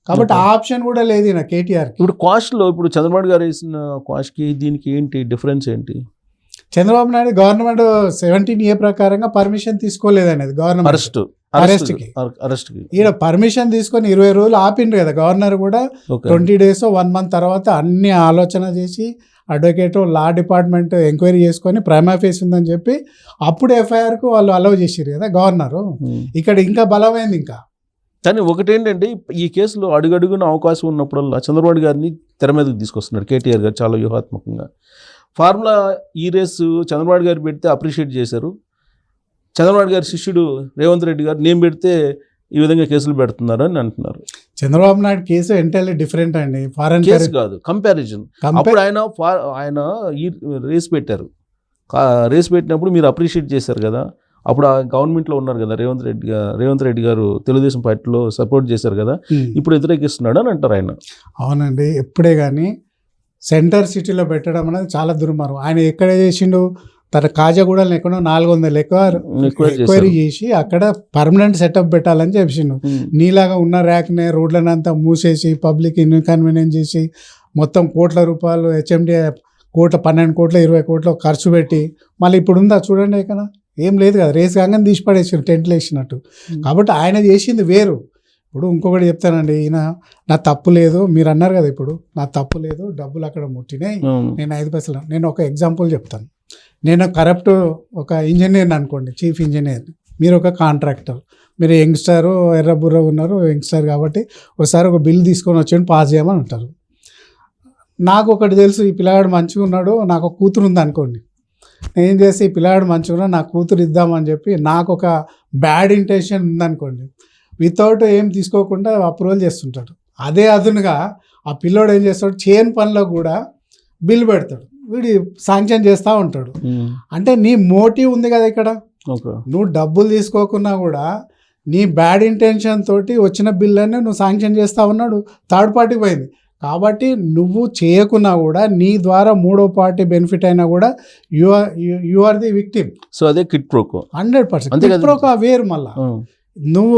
కాబట్టి ఆ ఆప్షన్ కూడా లేదు నా కేటీఆర్. ఇప్పుడు కాస్ట్లో ఇప్పుడు చంద్రబాబు గారు వేసిన కాస్ట్కి దీనికి ఏంటి డిఫరెన్స్ ఏంటి? చంద్రబాబు నాయుడు గవర్నమెంట్ 17A ప్రకారంగా పర్మిషన్ తీసుకోలేదు అనేది గవర్నమెంట్ అరెస్ట్కి. ఈడ పర్మిషన్ తీసుకొని 20 రోజులు ఆపిండ్రు కదా గవర్నర్ కూడా. 20 days 1 month తర్వాత అన్ని ఆలోచన చేసి అడ్వకేట్ లా డిపార్ట్మెంట్ ఎంక్వైరీ చేసుకొని ప్రైమా ఫేస్ ఉందని చెప్పి అప్పుడు ఎఫ్ఐఆర్కు వాళ్ళు అలౌ చేసిరు కదా గవర్నరు. ఇక్కడ ఇంకా బలమైంది. ఇంకా కానీ ఒకటేంటంటే ఈ కేసులో అడుగడుగున అవకాశం ఉన్నప్పుడల్లా చంద్రబాబు గారిని తెర మీదకి తీసుకొస్తున్నారు కేటీఆర్ గారు చాలా వ్యూహాత్మకంగా. ఫార్ములా ఈ రేసు చంద్రబాబు గారు పెడితే అప్రిషియేట్ చేశారు. చంద్రబాబు గారి శిష్యుడు రేవంత్ రెడ్డి గారు నేను పెడితే ఈ విధంగా కేసులు పెడుతున్నారు అని అంటున్నారు. Chandrababu Naidu case entirely different అండి, ఫారెన్ కేసు కాదు, కంపారిజన్. అప్పుడు ఆయన ఈ రేస్ పెట్టారు. రేస్ పెట్టినప్పుడు మీరు అప్రిషియేట్ చేశారు కదా, అప్పుడు ఆ గవర్నమెంట్లో ఉన్నారు కదా రేవంత్ రెడ్డి గారు తెలుగుదేశం పార్టీలో సపోర్ట్ చేశారు కదా, ఇప్పుడు వ్యతిరేకిస్తున్నాడు అని అంటారు ఆయన. అవునండి, ఎప్పుడే కానీ సెంటర్ సిటీలో పెట్టడం అనేది చాలా దుర్మార్గం. ఆయన ఎక్కడ చేసిండు, తన కాజాగూడలో ఎక్కడో 400 ఎక్వైరీ చేసి అక్కడ పర్మనెంట్ సెటప్ పెట్టాలని చెప్పిండు. నీలాగా ఉన్న ర్యాక్నే రోడ్లను అంతా మూసేసి పబ్లిక్ ఇన్కన్వీనియన్స్ చేసి మొత్తం కోట్ల రూపాయలు హెచ్ఎండి 12 కోట్లు 20 కోట్లు ఖర్చు పెట్టి మళ్ళీ ఇప్పుడు ఉందా చూడండి, ఇక్కడ ఏం లేదు కదా, రేస్ కాగానే తీసి పడేసారు టెంట్లు వేసినట్టు. కాబట్టి ఆయన చేసింది వేరు. ఇప్పుడు ఇంకొకటి చెప్తానండి, ఈయన నా తప్పు లేదు మీరు అన్నారు కదా, ఇప్పుడు నా తప్పు లేదు డబ్బులు అక్కడ ముట్టినాయి నేను 5 పైసలు. నేను ఒక ఎగ్జాంపుల్ చెప్తాను. నేను కరప్ట్ ఒక ఇంజనీర్ని అనుకోండి, చీఫ్ ఇంజనీర్, మీరు ఒక కాంట్రాక్టర్, మీరు యంగ్స్టర్ ఎర్రబుర్ర ఉన్నారు యంగ్స్టర్ కాబట్టి ఒకసారి ఒక బిల్ తీసుకొని వచ్చి పాస్ చేయమని అంటారు. నాకు ఒకటి తెలుసు, ఈ పిల్లగాడు మంచిగా ఉన్నాడు, నాకు ఒక కూతురు ఉంది అనుకోండి, నేను చేసి ఈ పిల్లగాడు మంచిగా ఉన్నాడు నాకు కూతురు ఇద్దామని చెప్పి నాకు ఒక బ్యాడ్ ఇంటెన్షన్ ఉందనుకోండి, వితౌట్ ఏం తీసుకోకుండా అప్రూవల్ చేస్తుంటాడు. అదే అదునుగా ఆ పిల్లోడు ఏం చేస్తాడు, చేయని పనిలో కూడా బిల్ పెడతాడు, వీడి శాంక్షన్ చేస్తూ ఉంటాడు. అంటే నీ మోటివ్ ఉంది కదా ఇక్కడ, నువ్వు డబ్బులు తీసుకోకున్నా కూడా నీ బ్యాడ్ ఇంటెన్షన్ తోటి వచ్చిన బిల్ అనే నువ్వు శాంక్షన్ చేస్తూ ఉన్నాడు, థర్డ్ పార్టీకి పోయింది. కాబట్టి నువ్వు చేయకున్నా కూడా నీ ద్వారా 3వ పార్టీ బెనిఫిట్ అయినా కూడా you are the victim. So అదే కిట్ ప్రోకో 100%. కిట్ ప్రోకో వేరు. మళ్ళా నువ్వు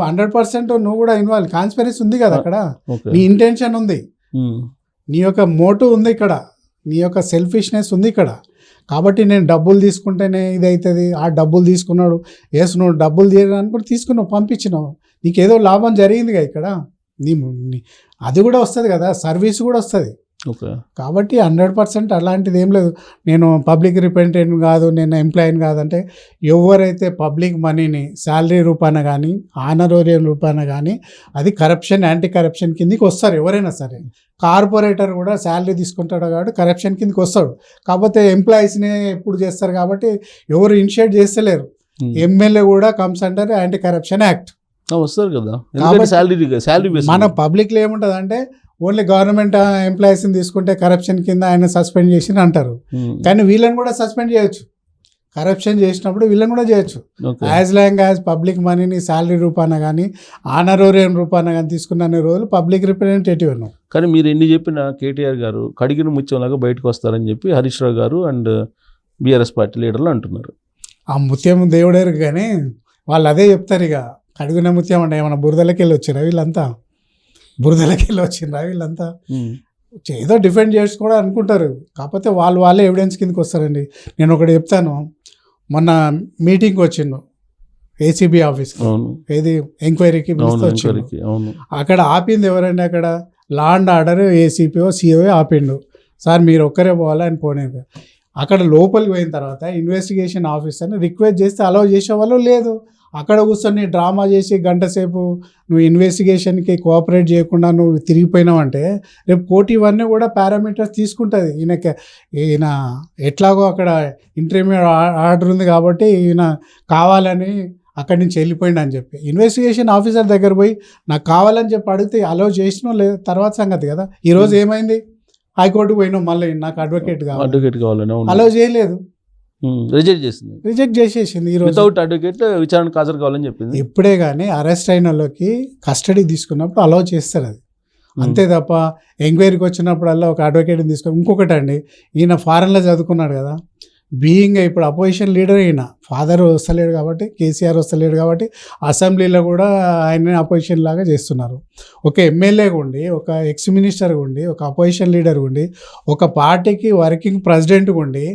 100% నువ్వు కూడా ఇన్వాల్వ్, కాన్స్పిరసీ ఉంది కదా అక్కడ, నీ ఇంటెన్షన్ ఉంది, నీ యొక్క మోటివ్ ఉంది ఇక్కడ, నీ యొక్క సెల్ఫిష్నెస్ ఉంది ఇక్కడ. కాబట్టి నేను డబ్బులు తీసుకుంటేనే ఇది అవుతుంది, ఆ డబ్బులు తీసుకున్నాడు, ఎస్ నువ్వు డబ్బులు తీయడానికి కూడా తీసుకున్నావు, పంపించినావు, నీకేదో లాభం జరిగిందిగా ఇక్కడ, నీ అది కూడా వస్తుంది కదా, సర్వీస్ కూడా వస్తుంది. కాబట్టి 100% అలాంటిది ఏం లేదు. నేను పబ్లిక్ రిప్రజెంటేటివ్ కాదు, నేను ఎంప్లాయీని కాదంటే, ఎవరైతే పబ్లిక్ మనీని శాలరీ రూపాన కానీ ఆనరోరియం రూపాన కానీ అది కరప్షన్, యాంటీ కరప్షన్ కిందకి వస్తారు ఎవరైనా సరే. కార్పొరేటర్ కూడా శాలరీ తీసుకుంటాడు కాబట్టి కరప్షన్ కిందకి వస్తాడు. కాకపోతే ఎంప్లాయీస్నే ఎప్పుడు చేస్తారు కాబట్టి ఎవరు ఇనిషియేట్ చేస్తలేరు. ఎమ్మెల్యే కూడా comes under anti corruption act. వస్తారు కదా, కాబట్టి శాలరీ బేస్. మన పబ్లిక్లో ఏముంటుంది అంటే ఓన్లీ గవర్నమెంట్ ఎంప్లాయీస్ని తీసుకుంటే కరప్షన్ కింద ఆయన సస్పెండ్ చేసి అంటారు. కానీ వీళ్ళని కూడా సస్పెండ్ చేయొచ్చు, కరప్షన్ చేసినప్పుడు వీళ్ళని కూడా చేయొచ్చు. యాజ్ లాంగ్ యాజ్ పబ్లిక్ మనీని శాలరీ రూపాన కానీ ఆనరోరియం రూపాన కానీ తీసుకున్న రోజులు పబ్లిక్ రిప్రజెంటేటివ్ ఉన్నాం. కానీ మీరు ఎన్ని చెప్పినా కేటీఆర్ గారు కడిగిన ముత్యంలాగా బయటకు వస్తారని చెప్పి హరీష్ రావు గారు అండ్ బీఆర్ఎస్ పార్టీ లీడర్లు అంటున్నారు. ఆ ముత్యం దేవుడేరు కానీ వాళ్ళు అదే చెప్తారు, ఇక కడుగున ముత్యం అంటే ఏమన్నా బురదలకి వెళ్ళి వచ్చిరా వీళ్ళంతా, ఏదో డిఫెండ్ చేసుకోవడం అనుకుంటారు. కాకపోతే వాళ్ళే ఎవిడెన్స్ కిందకి వస్తారండి. నేను ఒకటి చెప్తాను, మొన్న మీటింగ్కి వచ్చిండు ఏసీబీ ఆఫీస్, ఏది ఎంక్వైరీకి వచ్చిండు. అక్కడ ఆపింది ఎవరండి, అక్కడ లా అండ్ ఆర్డర్ ఏసీపీఓ సిఓ ఆపిండు. సార్ మీరు ఒక్కరే పోవాలి అని పోనేది. అక్కడ లోపలికి పోయిన తర్వాత ఇన్వెస్టిగేషన్ ఆఫీసర్ని రిక్వెస్ట్ చేస్తే అలౌ చేసేవాళ్ళు లేదు. అక్కడ కూర్చొని డ్రామా చేసి గంట సేపు నువ్వు ఇన్వెస్టిగేషన్కి కోఆపరేట్ చేయకుండా నువ్వు తిరిగిపోయినావంటే రేపు కోర్టు ఇవన్నీ కూడా పారామీటర్స్ తీసుకుంటుంది. ఈయన ఎట్లాగో అక్కడ ఇంటర్మీడియట్ ఆర్డర్ ఉంది కాబట్టి ఈయన కావాలని అక్కడి నుంచి వెళ్ళిపోయింది అని చెప్పి ఇన్వెస్టిగేషన్ ఆఫీసర్ దగ్గర పోయి నాకు కావాలని చెప్పి అడిగితే అలౌ చేసినా లేదు, తర్వాత సంగతి కదా. ఈరోజు ఏమైంది, హైకోర్టుకు పోయినావు, మళ్ళీ నాకు అడ్వకేట్ కావాలని అలౌ చేయలేదు, రిజెక్ట్ చేసేసింది. వితౌట్ అడ్వకేట్ విచారణకు హాజరు కావాలని చెప్పింది. ఇప్పుడే కానీ అరెస్ట్ అయిన వాళ్ళకి కస్టడీ తీసుకున్నప్పుడు అలౌ చేస్తారు అది, అంతే తప్ప ఎంక్వైరీకి వచ్చినప్పుడల్లా ఒక అడ్వకేట్ని తీసుకొని. ఇంకొకటి అండి, ఈయన ఫారెన్లో చదువుకున్నాడు కదా, బీయింగ్ ఇప్పుడు అపోజిషన్ లీడర్ అయినా ఫాదర్ వస్తలేడు కాబట్టి, కేసీఆర్ వస్తలేడు కాబట్టి అసెంబ్లీలో కూడా ఆయన అపోజిషన్ లాగా చేస్తున్నారు. ఒక ఎమ్మెల్యేగా ఉండి, ఒక ఎక్స్ మినిస్టర్గా ఉండి, ఒక అపోజిషన్ లీడర్గా ఉండి, ఒక పార్టీకి వర్కింగ్ ప్రెసిడెంట్గా ఉండి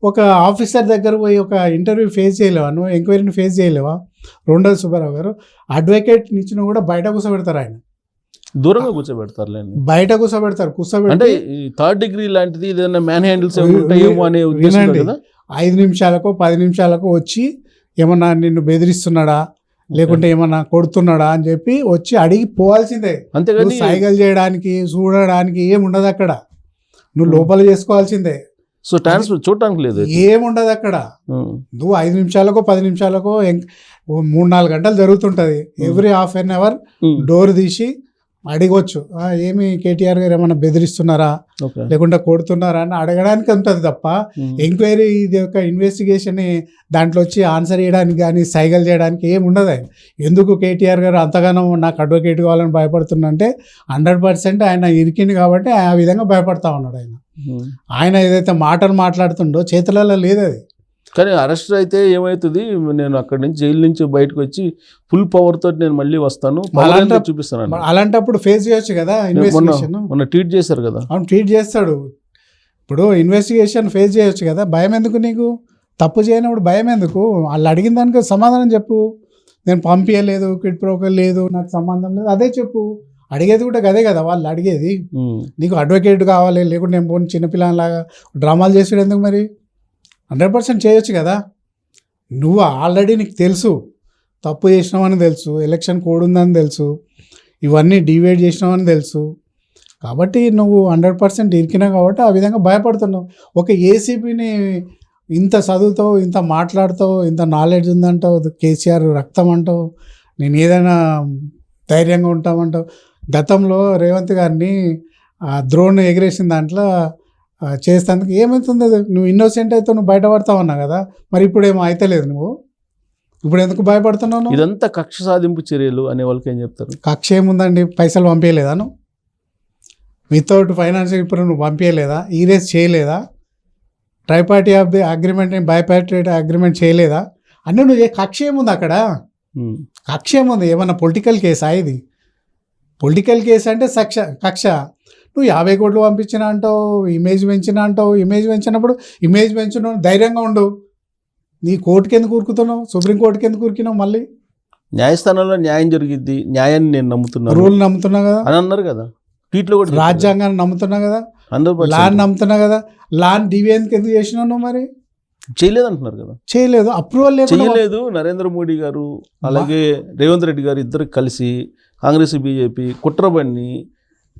ఒక ఆఫీసర్ దగ్గర పోయి ఒక ఇంటర్వ్యూ ఫేస్ చేయలేవా, నువ్వు ఎంక్వైరీని ఫేస్ చేయలేవా? రెండోది సుబ్బారావు గారు అడ్వకేట్ ఇచ్చినా కూడా బయట కూర్చోబెడతారు, ఆయన దూరంగా కూర్చోబెడతారు, బయట కూర్చోబెడతారు. అంటే థర్డ్ డిగ్రీ లాంటిది ఏదైనా మ్యాన్ హ్యాండిల్స్ ఉంటాయేమో అనే ఉద్దేశం కదా. 5 నిమిషాలకు 10 నిమిషాలకు వచ్చి ఏమన్నా నిన్ను బెదిరిస్తున్నాడా లేకుంటే ఏమన్నా కొడుతున్నాడా అని చెప్పి వచ్చి అడిగి పోవాల్సిందే. అంతేగాని సైకిల్ చేయడానికి చూడడానికి ఏముండదు అక్కడ, నువ్వు లోపల చేసుకోవాల్సిందే. సో ట్రాన్స్ఫర్ చూడటానికి లేదు, ఏముండదు అక్కడ. నువ్వు 5 నిమిషాలకో 10 నిమిషాలకో 3-4 గంటలు జరుగుతుంటుంది. Every half an hour door తీసి అడగవచ్చు, ఏమి కేటీఆర్ గారు ఏమన్నా బెదిరిస్తున్నారా లేకుంటే కొడుతున్నారా అని అడగడానికి ఉంటుంది తప్ప ఎంక్వైరీ ఇది ఒక ఇన్వెస్టిగేషన్ దాంట్లో వచ్చి ఆన్సర్ చేయడానికి కానీ సైగల్ చేయడానికి ఏమి ఉండదు. ఎందుకు కేటీఆర్ గారు అంతగానో నాకు అడ్వకేట్ కావాలని భయపడుతున్నా అంటే 100% ఆయన ఇరికింది కాబట్టి ఆ విధంగా భయపడతా ఉన్నాడు. ఆయన ఏదైతే మాటలు మాట్లాడుతుండో చేతులలో లేదు అది. కానీ అరెస్ట్ అయితే ఏమవుతుంది, నేను అక్కడి నుంచి జైలు నుంచి బయటకు వచ్చి ఫుల్ పవర్ తోటి నేను మళ్ళీ వస్తాను చూపిస్తాను, అలాంటప్పుడు ఫేస్ చేయొచ్చు కదా ఇన్వెస్టిగేషన్. మొన్న ట్వీట్ చేశారు కదా. అవును, ట్వీట్ చేస్తాడు. ఇప్పుడు ఇన్వెస్టిగేషన్ ఫేస్ చేయొచ్చు కదా, భయం ఎందుకు నీకు? తప్పు చేయనప్పుడు భయం ఎందుకు? వాళ్ళు అడిగిన దానికి సమాధానం చెప్పు. నేను పంపించలేదు, క్విడ్ ప్రోకో లేదు, నాకు సంబంధం లేదు, అదే చెప్పు. అడిగేది కూడా అదే కదా వాళ్ళు అడిగేది. నీకు అడ్వకేట్ కావాలి లేకుంటే నేను పోనీ చిన్నపిల్లలాగా డ్రామాలు చేసాడు ఎందుకు? మరి 100% చేయొచ్చు కదా. నువ్వు ఆల్రెడీ నీకు తెలుసు తప్పు చేసినావని తెలుసు, ఎలక్షన్ కోడ్ ఉందని తెలుసు, ఇవన్నీ డివైడ్ చేసినావని తెలుసు, కాబట్టి నువ్వు 100% ఇరికినావు కాబట్టి ఆ విధంగా భయపడుతున్నావు. ఒక ఏసీపీని ఇంత చదువుతావు, ఇంత మాట్లాడుతావు, ఇంత నాలెడ్జ్ ఉందంటావు, కేసీఆర్ రక్తం అంటావు, నేను ఏదైనా ధైర్యంగా ఉంటామంటావు. గతంలో రేవంత్ గారిని ద్రోణ్ ఎగిరేసిన దాంట్లో చేస్తానికి ఏమవుతుంది? నువ్వు ఇన్నోసెంట్ అయితే నువ్వు బయటపడతావు అన్నా కదా, మరి ఇప్పుడు ఏమో అయితలేదు. నువ్వు ఇప్పుడు ఎందుకు భయపడుతున్నావు? ఇదంతా కక్ష సాధింపు చర్యలు అనే వాళ్ళకి ఏం చెప్తారు? కక్ష ఏముందండి, పైసలు పంపించలేదా నువ్వు? వితౌట్ ఫైనాన్షియల్ ఇప్పుడు నువ్వు పంపించలేదా? ఈరేస్ చేయలేదా? Tri party of the agreement bi party agreement చేయలేదా? అంటే నువ్వు కక్ష ఏముంది అక్కడ? కక్ష ఏముంది? ఏమన్నా పొలిటికల్ కేసా ఇది? పొలిటికల్ కేసు అంటే కక్ష. నువ్వు 50 కోట్లు పంపించిన అంటావు, ఇమేజ్ పెంచిన అంటావు. ఇమేజ్ పెంచినప్పుడు ఇమేజ్ పెంచిన ధైర్యంగా ఉండు. నీ కోర్టుకి ఎందుకు కూరుకుతున్నావు? సుప్రీంకోర్టుకి ఎందుకు కూరికినావు? మళ్ళీ న్యాయస్థానంలో న్యాయం జరిగిద్ది, న్యాయాన్ని నేను నమ్ముతున్నా, రూల్ నమ్ముతున్నా కదా అని అన్నారు కదా. ట్వీట్లో కూడా రాజ్యాంగాన్ని నమ్ముతున్నా కదా, లాని నమ్ముతున్నా కదా. లాని డివియన్కి ఎందుకు చేసినావు నువ్వు? మరి చేయలేదు అంటున్నారు కదా. చేయలేదు, అప్రూవల్ చేయలేదు. నరేంద్ర మోడీ గారు అలాగే రేవంత్ రెడ్డి గారు ఇద్దరు కలిసి కాంగ్రెస్ బీజేపీ కుట్రబడిని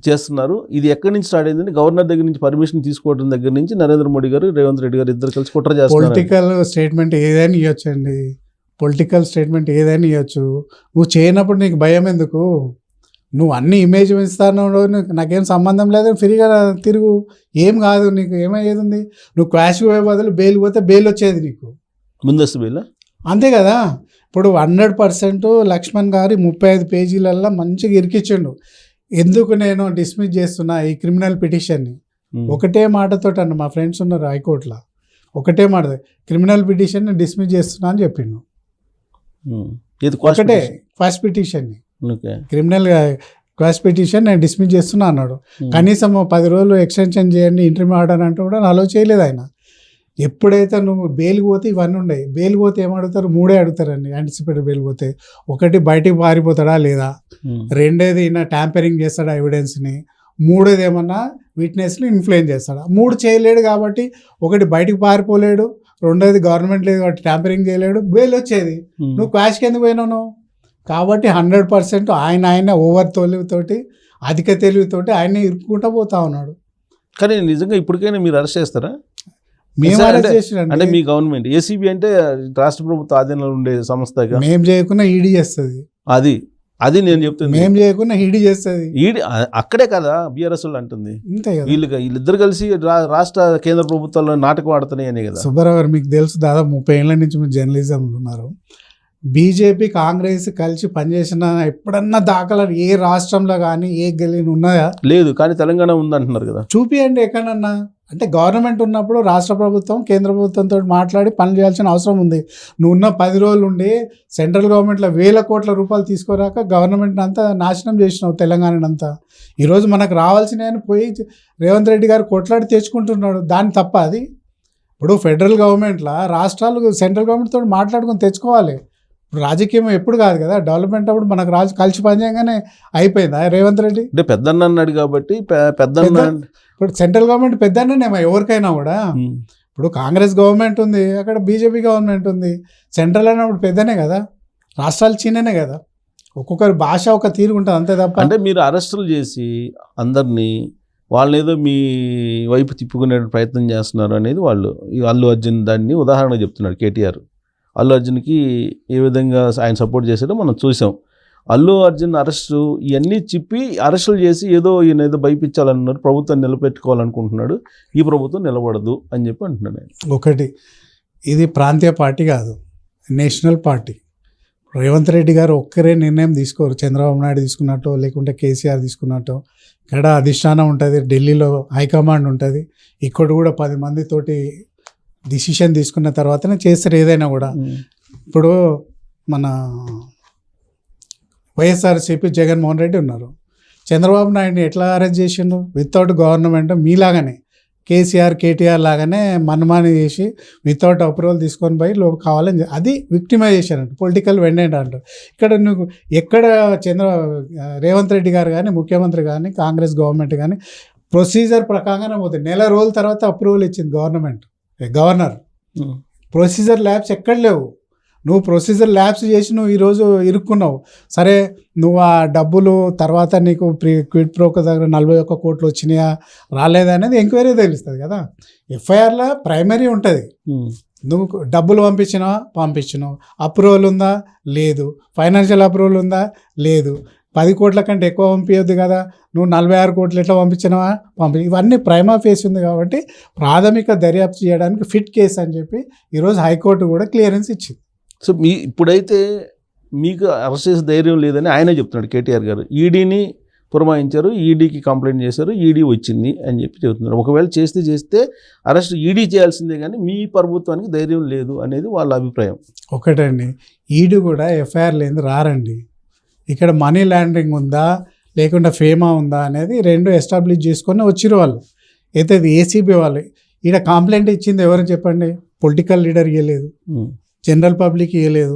చేస్తున్నారు. ఇది ఎక్కడి నుంచి స్టార్ట్ అయిందంటే గవర్నర్ దగ్గర నుంచి పర్మిషన్ తీసుకోవడం దగ్గర నుంచి నరేంద్ర మోడీ గారు రేవంత్ రెడ్డి గారు ఇద్దరు కలిసి కుట్ర చేస్తున్నారు. పొలిటికల్ స్టేట్మెంట్ ఏదైనా ఇవ్వచ్చండి, పొలిటికల్ స్టేట్మెంట్ ఏదైనా ఇవ్వచ్చు. నువ్వు చేయనప్పుడు నీకు భయం ఎందుకు? నువ్వు అన్ని ఇమేజ్ పెంచుతాను, నాకేం సంబంధం లేదు, ఫ్రీగా తిరుగు, ఏం కాదు, నీకు ఏమయ్యేది ఉంది? నువ్వు క్వాష్ పోయే బదులు బెయిల్ పోతే బెయిల్ వచ్చేది నీకు, ముందస్తు బెయిల్. అంతే కదా. ఇప్పుడు 100% లక్ష్మణ్ గారి 35 పేజీలల్లో మంచిగా ఇరికిచ్చిండు. ఎందుకు నేను డిస్మిస్ చేస్తున్నా ఈ క్రిమినల్ పిటిషన్ని? ఒకటే మాటతో అన్న, మా ఫ్రెండ్స్ ఉన్నారు హైకోర్టులో, ఒకటే మాట, క్రిమినల్ పిటిషన్ డిస్మిస్ చేస్తున్నా అని చెప్పిండు. ఒకటే ఫస్ట్ పిటిషన్ని, క్రిమినల్ క్వాష్ పిటిషన్ నేను డిస్మిస్ చేస్తున్నా అన్నాడు. కనీసం 10 రోజులు ఎక్స్టెన్షన్ చేయండి ఇంటర్వ్యూ ఆర్డర్ అంటే కూడా అలో చేయలేదు ఆయన. ఎప్పుడైతే నువ్వు బెయిల్కి పోతే ఇవన్నీ ఉన్నాయి. బెయిల్కి పోతే ఏమడుగుతారు? 3 అడుగుతారండి యాంటిసిపేటెడ్ బెయిల్ పోతే. ఒకటి, బయటికి పారిపోతాడా లేదా, రెండేది ఈయన ట్యాంపరింగ్ చేస్తాడా ఎవిడెన్స్ని, మూడోది ఏమన్నా విట్నెస్ని ఇన్ఫ్లుయెన్స్ చేస్తాడా. 3 చేయలేడు కాబట్టి, ఒకటి బయటికి పారిపోలేడు, రెండోది గవర్నమెంట్ లేదు కాబట్టి ట్యాంపరింగ్ చేయలేడు, బెయిల్ వచ్చేది. నువ్వు క్వాష్కి ఎందుకు పోయినావు నువ్వు? కాబట్టి 100% ఆయన ఓవర్ తెలివితోటి, అధిక తెలివితోటి ఆయన ఇరుక్కుంటూ పోతా ఉన్నాడు. కానీ నిజంగా ఇప్పటికైనా మీరు అరెస్ట్ చేస్తారా? మేము అరెస్ట్ చేసినండి. అంటే మీ గవర్నమెంట్, ఏసీబీ అంటే రాష్ట్ర ప్రభుత్వ ఆధీనంలో ఉండే సంస్థ, మేము చేయకుండా ఈడీ చేస్తుంది. అది నేను చెప్తుంది, మేము చేయకుండా ఈడీ చేస్తుంది. ఈడీ అక్కడే కదా బీఆర్ఎస్ అంటుంది. అంతే కదా, వీళ్ళిద్దరు కలిసి రాష్ట్ర కేంద్ర ప్రభుత్వాల్లో నాటకం ఆడుతున్నాయి అనే కదా. సుబ్బారావు గారు, మీకు తెలుసు, దాదాపు 30 ఏళ్ళ నుంచి మీరు జర్నలిజంలో ఉన్నారు. బీజేపీ కాంగ్రెస్ కలిసి పనిచేసిన ఎప్పుడన్నా దాఖలా ఏ రాష్ట్రంలో కానీ ఏ గలీని ఉన్నాయా? లేదు. కానీ తెలంగాణ ఉందంటున్నారు కదా. చూపియండి ఎక్కడన్నా. అంటే గవర్నమెంట్ ఉన్నప్పుడు రాష్ట్ర ప్రభుత్వం కేంద్ర ప్రభుత్వంతో మాట్లాడి పనులు చేయాల్సిన అవసరం ఉంది. నువ్వు ఉన్న 10 రోజులు ఉండి సెంట్రల్ గవర్నమెంట్లో 1000 కోట్ల రూపాయలు తీసుకోరాక గవర్నమెంట్ అంతా నాశనం చేసినావు, తెలంగాణని అంతా. ఈరోజు మనకు రావాల్సిన పోయి రేవంత్ రెడ్డి గారు కొట్లాడి తెచ్చుకుంటున్నాడు. దాని తప్ప అది? ఇప్పుడు ఫెడరల్ గవర్నమెంట్లో రాష్ట్రాలు సెంట్రల్ గవర్నమెంట్తో మాట్లాడుకొని తెచ్చుకోవాలి. ఇప్పుడు రాజకీయం ఎప్పుడు కాదు కదా, డెవలప్మెంట్ అప్పుడు మనకు కలిసి పనిచేయగానే అయిపోయిందా రేవంత్ రెడ్డి? అంటే పెద్దన్న అన్నాడు కాబట్టి పెద్దన్న. ఇప్పుడు సెంట్రల్ గవర్నమెంట్ పెద్దన్ననేమో ఎవరికైనా కూడా. ఇప్పుడు కాంగ్రెస్ గవర్నమెంట్ ఉంది, అక్కడ బీజేపీ గవర్నమెంట్ ఉంది. సెంట్రల్ అన్నప్పుడు పెద్దనే కదా, రాష్ట్రాలు చిన్ననే కదా. ఒక్కొక్కరి భాష ఒక తీరు ఉంటుంది, అంతే తప్ప. అంటే మీరు అరెస్టులు చేసి అందరినీ వాళ్ళని ఏదో మీ వైపు తిప్పుకునే ప్రయత్నం చేస్తున్నారు అనేది వాళ్ళు, అల్లు అర్జున్ దాన్ని ఉదాహరణగా చెప్తున్నాడు. కేటీఆర్ అల్లు అర్జున్కి ఏ విధంగా ఆయన సపోర్ట్ చేశాడో మనం చూసాం. అల్లు అర్జున్ అరెస్టు ఇవన్నీ చెప్పి అరెస్టులు చేసి ఏదో ఈయన ఏదో భయపించాలన్నారు, ప్రభుత్వం నిలబెట్టుకోవాలనుకుంటున్నాడు, ఈ ప్రభుత్వం నిలబడదు అని చెప్పి అంటున్నాడు ఆయన. ఒకటి, ఇది ప్రాంతీయ పార్టీ కాదు, నేషనల్ పార్టీ. రేవంత్ రెడ్డి గారు ఒక్కరే నిర్ణయం తీసుకోరు. చంద్రబాబు నాయుడు తీసుకున్నట్టు, లేకుంటే కేసీఆర్ తీసుకున్నట్టు. ఇక్కడ అధిష్టానం ఉంటుంది, ఢిల్లీలో హైకమాండ్ ఉంటుంది. ఇక్కడ కూడా 10 మందితోటి డిసిషన్ తీసుకున్న తర్వాతనే చేస్తారు ఏదైనా కూడా. ఇప్పుడు మన వైఎస్ఆర్సీపీ జగన్మోహన్ రెడ్డి ఉన్నారు, చంద్రబాబు నాయుడిని ఎట్లా అరెస్ట్ చేసిండు? వితౌట్ గవర్నమెంట్, మీలాగానే కేసీఆర్ కేటీఆర్ లాగానే మనమాని చేసి వితౌట్ అప్రూవల్ తీసుకొని పోయి కావాలని, అది విక్టిమైజేషన్ అంట, పొలిటికల్ వెండెంట్ అంటారు. ఇక్కడ నువ్వు ఎక్కడ రేవంత్ రెడ్డి గారు కానీ, ముఖ్యమంత్రి కానీ, కాంగ్రెస్ గవర్నమెంట్ కానీ ప్రొసీజర్ ప్రకారంగానే పోతుంది. నెల రోజుల తర్వాత అప్రూవల్ ఇచ్చింది గవర్నర్. ప్రొసీజర్ ల్యాబ్స్ ఎక్కడ లేవు. నువ్వు ప్రొసీజర్ ల్యాబ్స్ చేసి నువ్వు ఈరోజు ఇరుక్కున్నావు. సరే, నువ్వు ఆ డబ్బులు తర్వాత నీకు క్విడ్ ప్రోకో దగ్గర 41 కోట్లు వచ్చినాయా రాలేదా అనేది ఎంక్వైరీ తెలుస్తుంది కదా. ఎఫ్ఐఆర్లో ప్రైమరీ ఉంటుంది. నువ్వు డబ్బులు పంపించినావు, అప్రూవల్ ఉందా? లేదు. ఫైనాన్షియల్ అప్రూవల్ ఉందా? లేదు. 10 కోట్ల కంటే ఎక్కువ పంపించద్దు కదా, నువ్వు 46 కోట్లు ఎట్లా పంపించినావా? ఇవన్నీ ప్రైమా ఫేస్ ఉంది కాబట్టి ప్రాథమిక దర్యాప్తు చేయడానికి ఫిట్ కేసు అని చెప్పి ఈరోజు హైకోర్టు కూడా క్లియరెన్స్ ఇచ్చింది. సో ఇప్పుడైతే మీకు అరెస్ట్ చేసే ధైర్యం లేదని ఆయనే చెప్తున్నాడు కేటీఆర్ గారు. ఈడీని పురమాయించారు, ఈడీకి కంప్లైంట్ చేశారు, ఈడీ వచ్చింది అని చెప్పి చెబుతున్నారు. ఒకవేళ చేస్తే అరెస్ట్ ఈడీ చేయాల్సిందే, కానీ మీ ప్రభుత్వానికి ధైర్యం లేదు అనేది వాళ్ళ అభిప్రాయం. ఒకటండి, ఈడీ కూడా ఎఫ్ఐఆర్ లేని రారండి. ఇక్కడ మనీ లాండరింగ్ ఉందా లేకుండా ఫేమా ఉందా అనేది 2 ఎస్టాబ్లిష్ చేసుకొని వచ్చిరు వాళ్ళు. అయితే అది ఏసీబీ వాళ్ళు. ఈడ కంప్లైంట్ ఇచ్చింది ఎవరు చెప్పండి? పొలిటికల్ లీడర్ ఇవ్వలేదు, జనరల్ పబ్లిక్ ఇవ్వలేదు.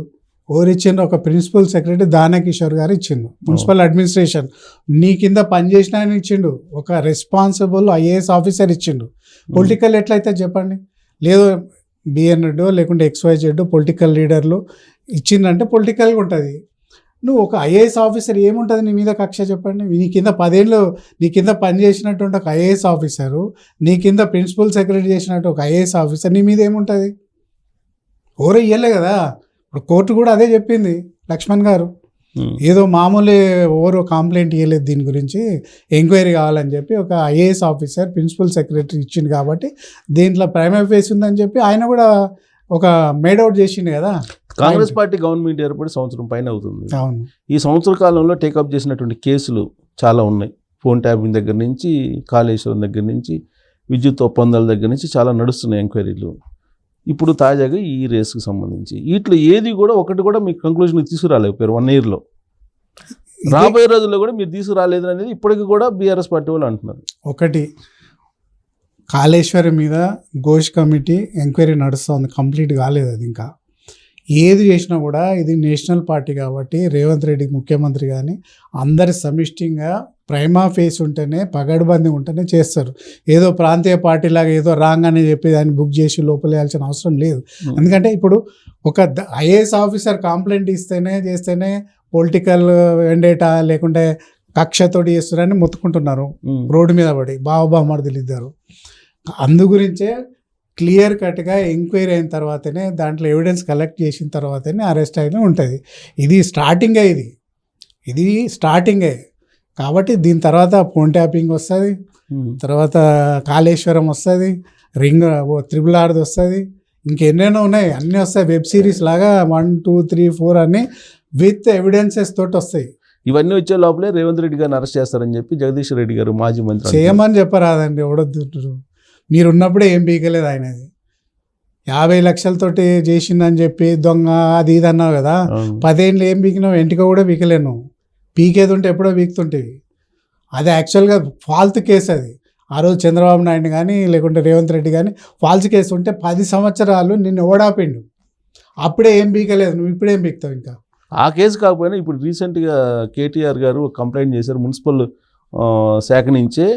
ఎవరు ఇచ్చిండ్రు? ఒక ప్రిన్సిపల్ సెక్రటరీ దానకిషోర్ గారు ఇచ్చిండు, మున్సిపల్ అడ్మినిస్ట్రేషన్. నీ కింద పనిచేసిన ఆయన ఇచ్చిండు, ఒక రెస్పాన్సిబుల్ ఐఏఎస్ ఆఫీసర్ ఇచ్చిండు. పొలిటికల్ ఎట్లయితే చెప్పండి? లేదు, బిఎన్ఎడ్ లేకుంటే XYZ పొలిటికల్ లీడర్లు ఇచ్చిందంటే పొలిటికల్గా ఉంటుంది. నువ్వు ఒక ఐఏఎస్ ఆఫీసర్ ఏముంటుంది నీ మీద కక్ష చెప్పండి? నీ కింద 10 ఏళ్ళు నీ కింద పనిచేసినటువంటి ఒక ఐఏఎస్ ఆఫీసరు, నీ కింద ప్రిన్సిపల్ సెక్రటరీ చేసినట్టు ఒక ఐఏఎస్ ఆఫీసర్, నీ మీద ఏముంటుంది? ఎవరో ఇవ్వలే కదా. ఇప్పుడు కోర్టు కూడా అదే చెప్పింది లక్ష్మణ్ గారు. ఏదో మామూలు ఎవరు కంప్లైంట్ ఇవ్వలేదు దీని గురించి, ఎంక్వైరీ కావాలని చెప్పి ఒక ఐఏఎస్ ఆఫీసర్ ప్రిన్సిపల్ సెక్రటరీ ఇచ్చింది కాబట్టి దీంట్లో ప్రైమరీ ఫేస్ ఉందని చెప్పి ఆయన కూడా ఒక మేడౌట్ చేసిండు కదా. కాంగ్రెస్ పార్టీ గవర్నమెంట్ ఏర్పడి సంవత్సరం పైన అవుతుంది. అవును, ఈ సంవత్సర కాలంలో టేకప్ చేసినటువంటి కేసులు చాలా ఉన్నాయి. ఫోన్ ట్యాపింగ్ దగ్గర నుంచి, కాళేశ్వరం దగ్గర నుంచి, విద్యుత్ ఒప్పందాల దగ్గర నుంచి చాలా నడుస్తున్నాయి ఎంక్వైరీలు. ఇప్పుడు తాజాగా ఈ రేస్కి సంబంధించి వీటిలో ఏది కూడా ఒకటి కూడా మీకు కంక్లూజన్కి తీసుకురాలేకపోయారు 1 yearలో. రాబోయే రోజుల్లో కూడా మీరు తీసుకురాలేదు అనేది ఇప్పటికి కూడా బీఆర్ఎస్ పార్టీ వాళ్ళు అంటున్నారు. ఒకటి కాళేశ్వరం మీద ఘోష్ కమిటీ ఎంక్వైరీ నడుస్తుంది, కంప్లీట్ కాలేదు అది. ఇంకా ఏది చేసినా కూడా ఇది నేషనల్ పార్టీ కాబట్టి రేవంత్ రెడ్డి ముఖ్యమంత్రి కానీ అందరి సమిష్టిగా ప్రైమా ఫేస్ ఉంటేనే, పగడ్బందీ ఉంటేనే చేస్తారు. ఏదో ప్రాంతీయ పార్టీలాగా ఏదో రాంగ్ అని చెప్పి దాన్ని బుక్ చేసి లోపలేయాల్సిన అవసరం లేదు. ఎందుకంటే ఇప్పుడు ఒక ఐఏఎస్ ఆఫీసర్ కంప్లైంట్ చేస్తేనే పొలిటికల్ వెండేటా లేకుంటే కక్షతోటి చేస్తున్నారని మొత్తుకుంటున్నారు రోడ్డు మీద పడి బావబామర్దులు ఇద్దరు. అందు గురించే క్లియర్ కట్గా ఎంక్వైరీ అయిన తర్వాతనే, దాంట్లో ఎవిడెన్స్ కలెక్ట్ చేసిన తర్వాతనే అరెస్ట్ అయినా ఉంటుంది. ఇది స్టార్టింగే, ఇది స్టార్టింగే. కాబట్టి దీని తర్వాత ఫోన్ ట్యాపింగ్ వస్తుంది, తర్వాత కాళేశ్వరం వస్తుంది, రింగ్ RRR వస్తుంది, ఇంకెన్నెన్నో ఉన్నాయి, అన్నీ వస్తాయి. వెబ్ సిరీస్ లాగా 1, 2, 3, 4 అన్నీ విత్ ఎవిడెన్సెస్ తోటి వస్తాయి. ఇవన్నీ వచ్చే లోపలే రేవంత్ రెడ్డి గారిని అరెస్ట్ చేస్తారని చెప్పి జగదీష్ రెడ్డి గారు మాజీ మంత్రి చేయమని చెప్పరాదండి. ఎవడొద్దు, మీరు ఉన్నప్పుడే ఏం పీకలేదు ఆయనది. 50 లక్షలతోటి చేసిందని చెప్పి దొంగ అది ఇది అన్నావు కదా. 10 ఏళ్ళు ఏం పీకినావు? ఎంటిక కూడా పీకలేను. పీకేది ఉంటే ఎప్పుడో పీకుతుంటేవి. అది యాక్చువల్గా ఫాల్త్ కేసు అది. ఆ రోజు చంద్రబాబు నాయుడు కానీ లేకుంటే రేవంత్ రెడ్డి కానీ ఫాల్స్ కేసు ఉంటే 10 సంవత్సరాలు నిన్ను ఓడాపిండు. అప్పుడే ఏం పీకలేదు, నువ్వు ఇప్పుడేం పీకుతావు? ఇంకా ఆ కేసు కాకపోయినా ఇప్పుడు రీసెంట్గా కేటీఆర్ గారు కంప్లైంట్ చేశారు. మున్సిపల్ శాఖ నుంచే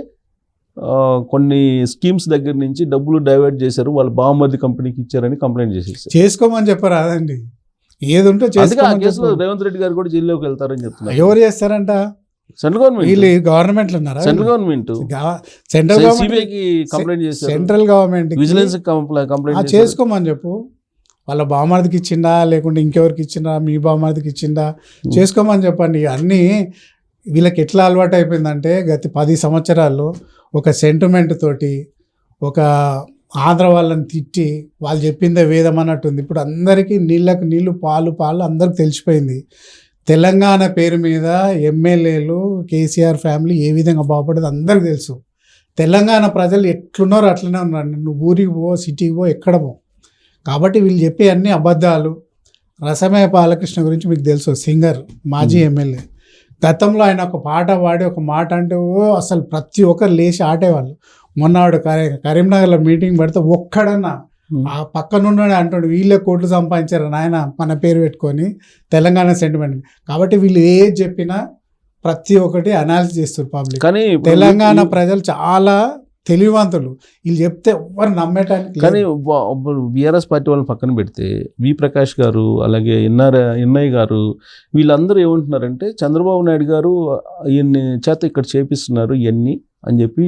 కొన్ని స్కీమ్స్ దగ్గర నుంచి డబ్బులు డైవర్ట్ చేశారు, వాళ్ళు బావమర్ది కంపెనీకి ఇచ్చారని కంప్లైంట్ చేసేసారు. చేసుకోమని చెప్పరాదండి, ఏది ఉంటే ఆ కేసులో రేవంత్ రెడ్డి గారు కూడా జైల్లోకి వెళ్తారని చెప్తున్నారు. ఎవరు చేస్తారంట? Central government. వీళ్ళు గవర్నమెంట్లు ఉన్నారా? సెంట్రల్ గవర్నమెంట్ సెంట్రల్ సిబిఐకి కంప్లైంట్ చేశారు. సెంట్రల్ గవర్నమెంట్ విజిలెన్స్ కంప్లైంట్ చేసుకోమని చెప్పు. వాళ్ళ బావమర్దికి ఇచ్చిందా లేకుంటే ఇంకెవరికి ఇచ్చిందా, మీ బావమర్దికి ఇచ్చిందా, చేసుకోమని చెప్పండి. అన్నీ వీళ్ళకి ఎట్లా అలవాటు అయిపోయిందంటే గత 10 సంవత్సరాల్లో ఒక సెంటిమెంట్ తోటి ఒక ఆంధ్ర వాళ్ళని తిట్టి వాళ్ళు చెప్పిందే వేదం అన్నట్టుంది. ఇప్పుడు అందరికీ నీళ్ళకు నీళ్ళు, పాలు అందరికి తెలిసిపోయింది. తెలంగాణ పేరు మీద ఎమ్మెల్యేలు, కేసీఆర్ ఫ్యామిలీ ఏ విధంగా బాగుపడేది అందరికి తెలుసు. తెలంగాణ ప్రజలు ఎట్లున్నారో అట్లనే ఉన్నారు. నువ్వు ఊరికి పో, సిటీకి పో, ఎక్కడ పో. కాబట్టి వీళ్ళు చెప్పే అన్ని అబద్ధాలు. రసమయ బాలకృష్ణ గురించి మీకు తెలుసు, సింగర్, మాజీ ఎమ్మెల్యే. గతంలో ఆయన ఒక పాట పాడి ఒక మాట అంటే అసలు ప్రతి ఒక్కరు లేచి ఆడేవాళ్ళు. మొన్నవాడు కరీంనగర్లో మీటింగ్ పెడితే ఒక్కడన్నా ఆ పక్కనున్నాడు అంటాడు వీళ్ళే కోట్లు సంపాదించారు నాయన మన పేరు పెట్టుకొని తెలంగాణ సెంటిమెంట్. కాబట్టి వీళ్ళు ఏది చెప్పినా ప్రతి ఒక్కటి అనాలిసిస్ చేస్తారు పబ్లిక్. కానీ తెలంగాణ ప్రజలు చాలా తెలివివంతులు, వీళ్ళు చెప్తే ఎవరు నమ్మేటానికి. కానీ బీఆర్ఎస్ పార్టీ వాళ్ళని పక్కన పెడితే వి ప్రకాష్ గారు అలాగే ఎన్ఐ గారు వీళ్ళందరూ ఏమంటున్నారంటే చంద్రబాబు నాయుడు గారు ఈయన్ని చేత ఇక్కడ చేపిస్తున్నారు ఇవన్నీ అని చెప్పి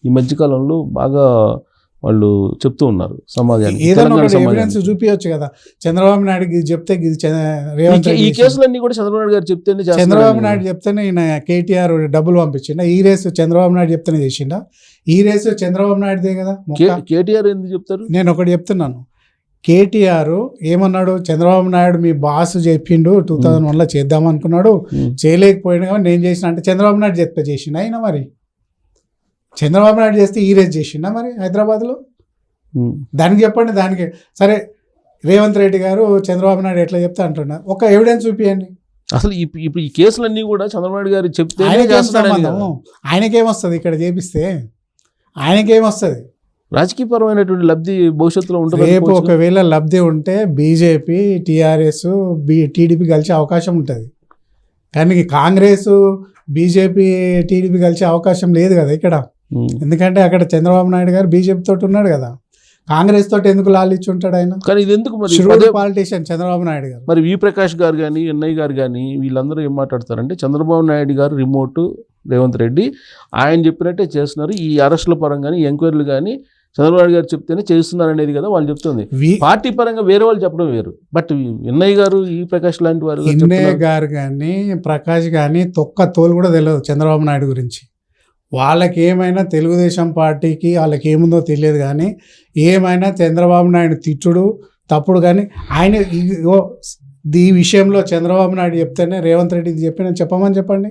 ఈ మధ్యకాలంలో బాగా వాళ్ళు చెప్తూ ఉన్నారు సమాజానికి. చూపించచ్చు కదా చంద్రబాబు నాయుడు చెప్తే, ఈ కేసులన్నీ కూడా చంద్రబాబు నాయుడు గారు చెప్తేనే, చంద్రబాబు నాయుడు చెప్తేనే ఈయన కేటీఆర్ డబ్బులు పంపించిండా? ఈ రేసు చంద్రబాబు నాయుడు చెప్తేనే చేసిండా? ఈ రేసు చంద్రబాబు నాయుడుదే కదా. కేటీఆర్ ఎందుకు చెప్తారు? నేను ఒకటి చెప్తున్నాను, కేటీఆర్ ఏమన్నాడు? చంద్రబాబు నాయుడు మీ బాస్ చెప్పిండు 2001లో చేద్దాం అనుకున్నాడు, చేయలేకపోయినా కానీ నేను చేసిన అంటే చంద్రబాబు నాయుడు చెప్తే చేసిండు. అయినా మరి చంద్రబాబు నాయుడు చేస్తే ఈ రేజ్ చేసిండా మరి హైదరాబాద్లో? దానికి చెప్పండి. దానికి సరే రేవంత్ రెడ్డి గారు చంద్రబాబు నాయుడు ఎట్లా చెప్తే అంటున్నా, ఒక ఎవిడెన్స్ చూపియండి. అసలు ఇప్పుడు ఈ కేసులన్నీ కూడా చంద్రబాబు నాయుడు గారు చెప్తే ఆయనకేమొస్తుంది? ఇక్కడ చేపిస్తే ఆయనకేమొస్తుంది? రాజకీయపరమైనటువంటి లబ్ధి భవిష్యత్తులో ఉంటుంది. రేపు ఒకవేళ లబ్ధి ఉంటే బీజేపీ, టీఆర్ఎస్, టీడీపీ కలిసే అవకాశం ఉంటుంది. కానీ కాంగ్రెస్, బీజేపీ, టీడీపీ కలిసే అవకాశం లేదు కదా ఇక్కడ. ఎందుకంటే అక్కడ చంద్రబాబు నాయుడు గారు బీజేపీ తోటి ఉన్నాడు కదా, కాంగ్రెస్ తోటి ఎందుకు లాలిచ్చి ఉంటాడు ఆయన? కానీ ఇది ఎందుకు మరి పాలిటీషియన్ చంద్రబాబు నాయుడు గారు. మరి వి ప్రకాష్ గారు కానీ ఎన్ఐ గారు కానీ వీళ్ళందరూ ఏం మాట్లాడతారంటే చంద్రబాబు నాయుడు గారు రిమోట్ రేవంత్ రెడ్డి ఆయన చెప్పినట్టే చేస్తున్నారు. ఈ అరెస్టుల పరంగా కానీ ఎంక్వైరీలు కానీ చంద్రబాబు నాయుడు గారు చెప్తేనే చేస్తున్నారు అనేది కదా వాళ్ళు చెప్తుంది. పార్టీ పరంగా వేరే వాళ్ళు చెప్పడం వేరు. బట్ విన్నయ్ గారు, ఈ ప్రకాష్ లాంటి వారు విన్నయ్ గారు కానీ ప్రకాష్ కానీ తొక్క తోలు కూడా తెలియదు చంద్రబాబు నాయుడు గురించి. వాళ్ళకి ఏమైనా తెలుగుదేశం పార్టీకి వాళ్ళకి ఏముందో తెలియదు, కానీ ఏమైనా చంద్రబాబు నాయుడు తిట్టుడు తప్పుడు. కానీ ఆయన ఈ విషయంలో చంద్రబాబు నాయుడు చెప్తేనే రేవంత్ రెడ్డి చెప్పిన చెప్పమని చెప్పండి.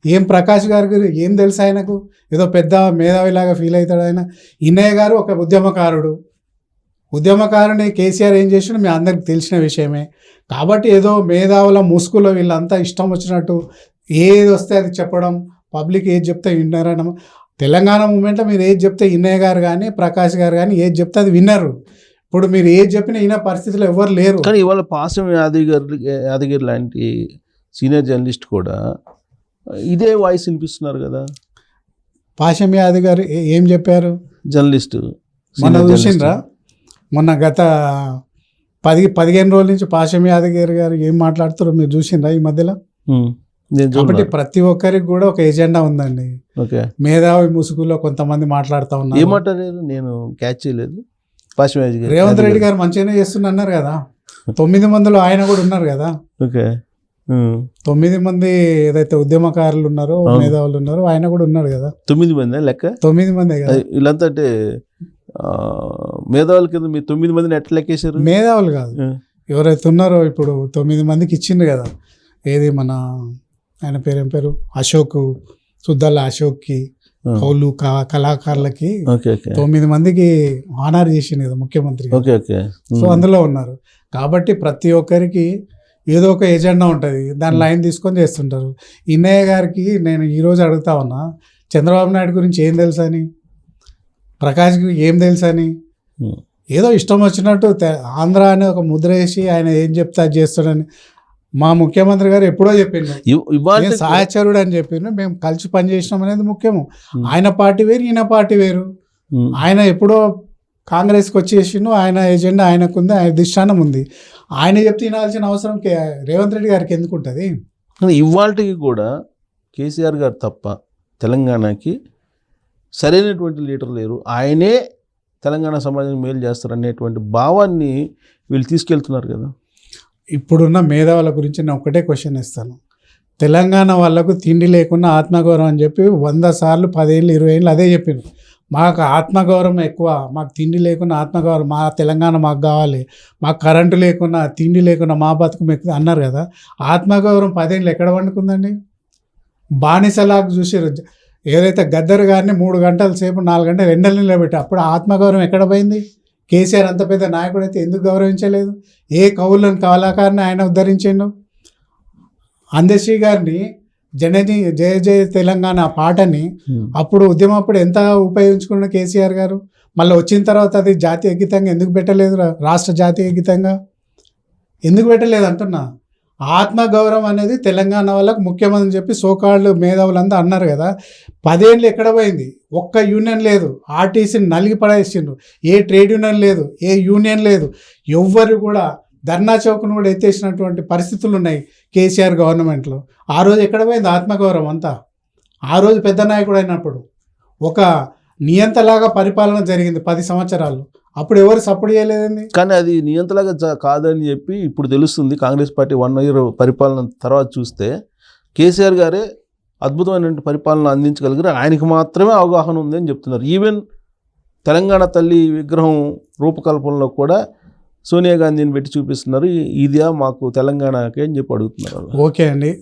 ఏం ప్రకాష్ గారికి ఏం తెలుసు? ఆయనకు ఏదో పెద్ద మేధావిలాగా ఫీల్ అవుతాడు ఆయన. వినయ్ గారు ఒక ఉద్యమకారుని కేసీఆర్ ఏం చేసినా మీ అందరికి తెలిసిన విషయమే. కాబట్టి ఏదో మేధావుల ముసుగులో వీళ్ళంతా ఇష్టం వచ్చినట్టు ఏది వస్తే అది చెప్పడం, పబ్లిక్ ఏది చెప్తే విన్నారనడం. తెలంగాణ మూమెంట్లో మీరు ఏది చెప్తే వినయ్ గారు కానీ ప్రకాష్ గారు కానీ ఏది చెప్తే అది విన్నారు. ఇప్పుడు మీరు ఏది చెప్పినా ఈయన పరిస్థితిలో ఎవరు లేరు. కానీ ఇవాళ పాసం యాదగిరి లాంటి సీనియర్ జర్నలిస్ట్ కూడా ఇదే వాయిస్ వినిపిస్తున్నారు కదా. పాశం యాదవ్ గారు ఏం చెప్పారు? జర్నలిస్టు మొన్న చూసిండ్రా? మొన్న గత 15 రోజుల నుంచి పాశం యాదవ్ గారు ఏం మాట్లాడుతారో మీరు చూసిండ్రా ఈ మధ్యలో? కాబట్టి ప్రతి ఒక్కరికి కూడా ఒక ఎజెండా ఉందండి. మేధావి ముసుగులో కొంతమంది మాట్లాడుతూ ఉన్నారు. ఏమంటారు? నేను క్యాచ్ చేయలేదు. రేవంత్ రెడ్డి గారు మంచిగానే చేస్తున్నారు కదా. 9 మందిలో ఆయన కూడా ఉన్నారు కదా. 9 మంది ఏదైతే ఉద్యమకారులు ఉన్నారో, మేధావులు ఉన్నారో, ఆయన కూడా ఉన్నాడు కదా. 9 మంది లెక్క? 9 మందే కదా. వీళ్ళంతా అంటే మేధావుల కింద మీరు 9 మందిని ఎట్లా లెక్కేశారు? మేధావులు కాదు, ఎవరైతే ఉన్నారో ఇప్పుడు 9 మందికి ఇచ్చింది కదా. ఏది మన ఆయన పేరు పేరు అశోక్, సుద్దాల అశోక్కి, కౌలు కళాకారులకి 9 మందికి ఆనర్ చేసింది కదా ముఖ్యమంత్రి. సో అందులో ఉన్నారు. కాబట్టి ప్రతి ఒక్కరికి ఏదో ఒక ఎజెండా ఉంటుంది, దాని లైన్ తీసుకొని చేస్తుంటారు. ఇన్నయ్య గారికి నేను ఈరోజు అడుగుతా ఉన్నా, చంద్రబాబు నాయుడు గురించి ఏం తెలుసని, ప్రకాష్కి ఏం తెలుసని, ఏదో ఇష్టం వచ్చినట్టు ఆంధ్ర అనే ఒక ముద్ర వేసి ఆయన ఏం చెప్తే అది చేస్తాడని. మా ముఖ్యమంత్రి గారు ఎప్పుడో చెప్పిండు, సహచరుడు అని చెప్పిండు, మేము కలిసి పనిచేసినాం అనేది ముఖ్యము. ఆయన పార్టీ వేరు, ఈయన పార్టీ వేరు. ఆయన ఎప్పుడో కాంగ్రెస్కి వచ్చేసిండు, ఆయన ఎజెండా ఆయనకుంది, ఆయన దిష్టానం ఉంది. ఆయన చెప్తే వినాల్సిన అవసరం రేవంత్ రెడ్డి గారికి ఎందుకు ఉంటుంది? ఇవాళకి కూడా కేసీఆర్ గారు తప్ప తెలంగాణకి సరైనటువంటి లీడర్ లేరు, ఆయనే తెలంగాణ సమాజానికి మేలు చేస్తారు అనేటువంటి భావాన్ని వీళ్ళు తీసుకెళ్తున్నారు కదా. ఇప్పుడున్న మేధావుల గురించి నేను ఒకటే క్వశ్చన్ ఇస్తాను. తెలంగాణ వాళ్ళకు తిండి లేకుండా ఆత్మగౌరవం అని చెప్పి 100 సార్లు 10 ఏళ్ళు 20 ఏళ్ళు అదే చెప్పిండు. మాకు ఆత్మగౌరవం ఎక్కువ, మాకు తిండి లేకుండా ఆత్మగౌరవం, మా తెలంగాణ మాకు కావాలి, మాకు కరెంటు లేకుండా తిండి లేకుండా మా బతుకు ఎక్కువ అన్నారు కదా. ఆత్మగౌరవం 10 ఏళ్ళు ఎక్కడ వండుకుందండి? బానిసలాగా చూసారు. ఏదైతే గద్దర్ గారిని 3 గంటల సేపు 4 గంటలు ఎండలు నిలబెట్టి అప్పుడు ఆత్మగౌరవం ఎక్కడ పోయింది? కేసీఆర్ అంత పెద్ద నాయకుడు అయితే ఎందుకు గౌరవించలేదు? ఏ కవులను కళాకారుని ఆయన ఉద్ధరించిండు. అందశ్రీ గారిని జనని జయ జయ తెలంగాణ పాటని అప్పుడు ఉద్యమప్పుడు ఎంత ఉపయోగించుకున్న కేసీఆర్ గారు. మళ్ళీ వచ్చిన తర్వాత అది జాతీయ గీతంగా ఎందుకు పెట్టలేదు? రాష్ట్ర జాతీయ గీతంగా ఎందుకు పెట్టలేదు అంటున్నా. ఆత్మగౌరవం అనేది తెలంగాణ వాళ్ళకు ముఖ్యమని చెప్పి సోకాళ్ళు మేధావులంతా అన్నారు కదా. 10 ఏళ్ళు ఎక్కడ పోయింది? ఒక్క యూనియన్ లేదు, ఆర్టీసీని నలిగి పడేసిండ్రు, ఏ ట్రేడ్ యూనియన్ లేదు, ఏ యూనియన్ లేదు, ఎవ్వరు కూడా ధర్నా చౌక్ను కూడా ఎత్తేసినటువంటి పరిస్థితులు ఉన్నాయి కేసీఆర్ గవర్నమెంట్లో. ఆ రోజు ఎక్కడ పోయింది ఆత్మగౌరవం అంతా? ఆ రోజు పెద్ద నాయకుడు అయినప్పుడు ఒక నియంతలాగా పరిపాలన జరిగింది 10 సంవత్సరాలు. అప్పుడు ఎవరు సపోర్ట్ చేయలేదండి. కానీ అది నియంతలాగా కాదని చెప్పి ఇప్పుడు తెలుస్తుంది. కాంగ్రెస్ పార్టీ 1 year పరిపాలన తర్వాత చూస్తే కేసీఆర్ గారే అద్భుతమైన పరిపాలన అందించగలిగారు, ఆయనకి మాత్రమే అవగాహన ఉంది అని చెప్తున్నారు. ఈవెన్ తెలంగాణ తల్లి విగ్రహం రూపకల్పనలో కూడా సోనియా గాంధీని పెట్టి చూపిస్తున్నారు. ఇదియా మాకు తెలంగాణకి అని చెప్పి అడుగుతున్నారు. ఓకే అండి,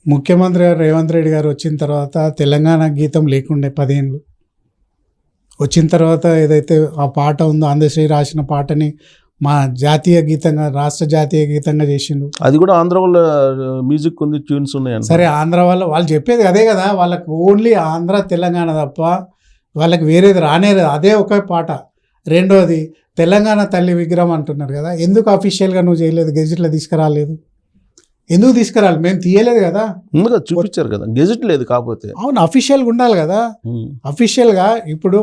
ముఖ్యమంత్రి గారు రేవంత్ రెడ్డి గారు వచ్చిన తర్వాత తెలంగాణ గీతం లేకుండే 10 ఏళ్ళు. వచ్చిన తర్వాత ఏదైతే ఆ పాట ఉందో అందశ్రీ రాసిన పాటని మా జాతీయ గీతంగా, రాష్ట్ర జాతీయ గీతంగా చేసిండు. అది కూడా ఆంధ్ర వాళ్ళ మ్యూజిక్ ఉంది, ట్యూన్స్ ఉన్నాయి. సరే, ఆంధ్ర వాళ్ళు చెప్పేది అదే కదా, వాళ్ళకి ఓన్లీ ఆంధ్ర తెలంగాణ తప్ప వాళ్ళకి వేరేది రానేది అదే ఒక పాట. రెండోది తెలంగాణ తల్లి విగ్రహం అంటున్నారు కదా, ఎందుకు అఫీషియల్గా నువ్వు చేయలేదు? గెజిట్లో తీసుకురాలేదు, ఎందుకు తీసుకురాలి? మేము తీయలేదు కదా, ముందుగా చూపించారు కదా, గెజిట్ లేదు. కాకపోతే అవును, అఫీషియల్గా ఉండాలి కదా. అఫీషియల్గా ఇప్పుడు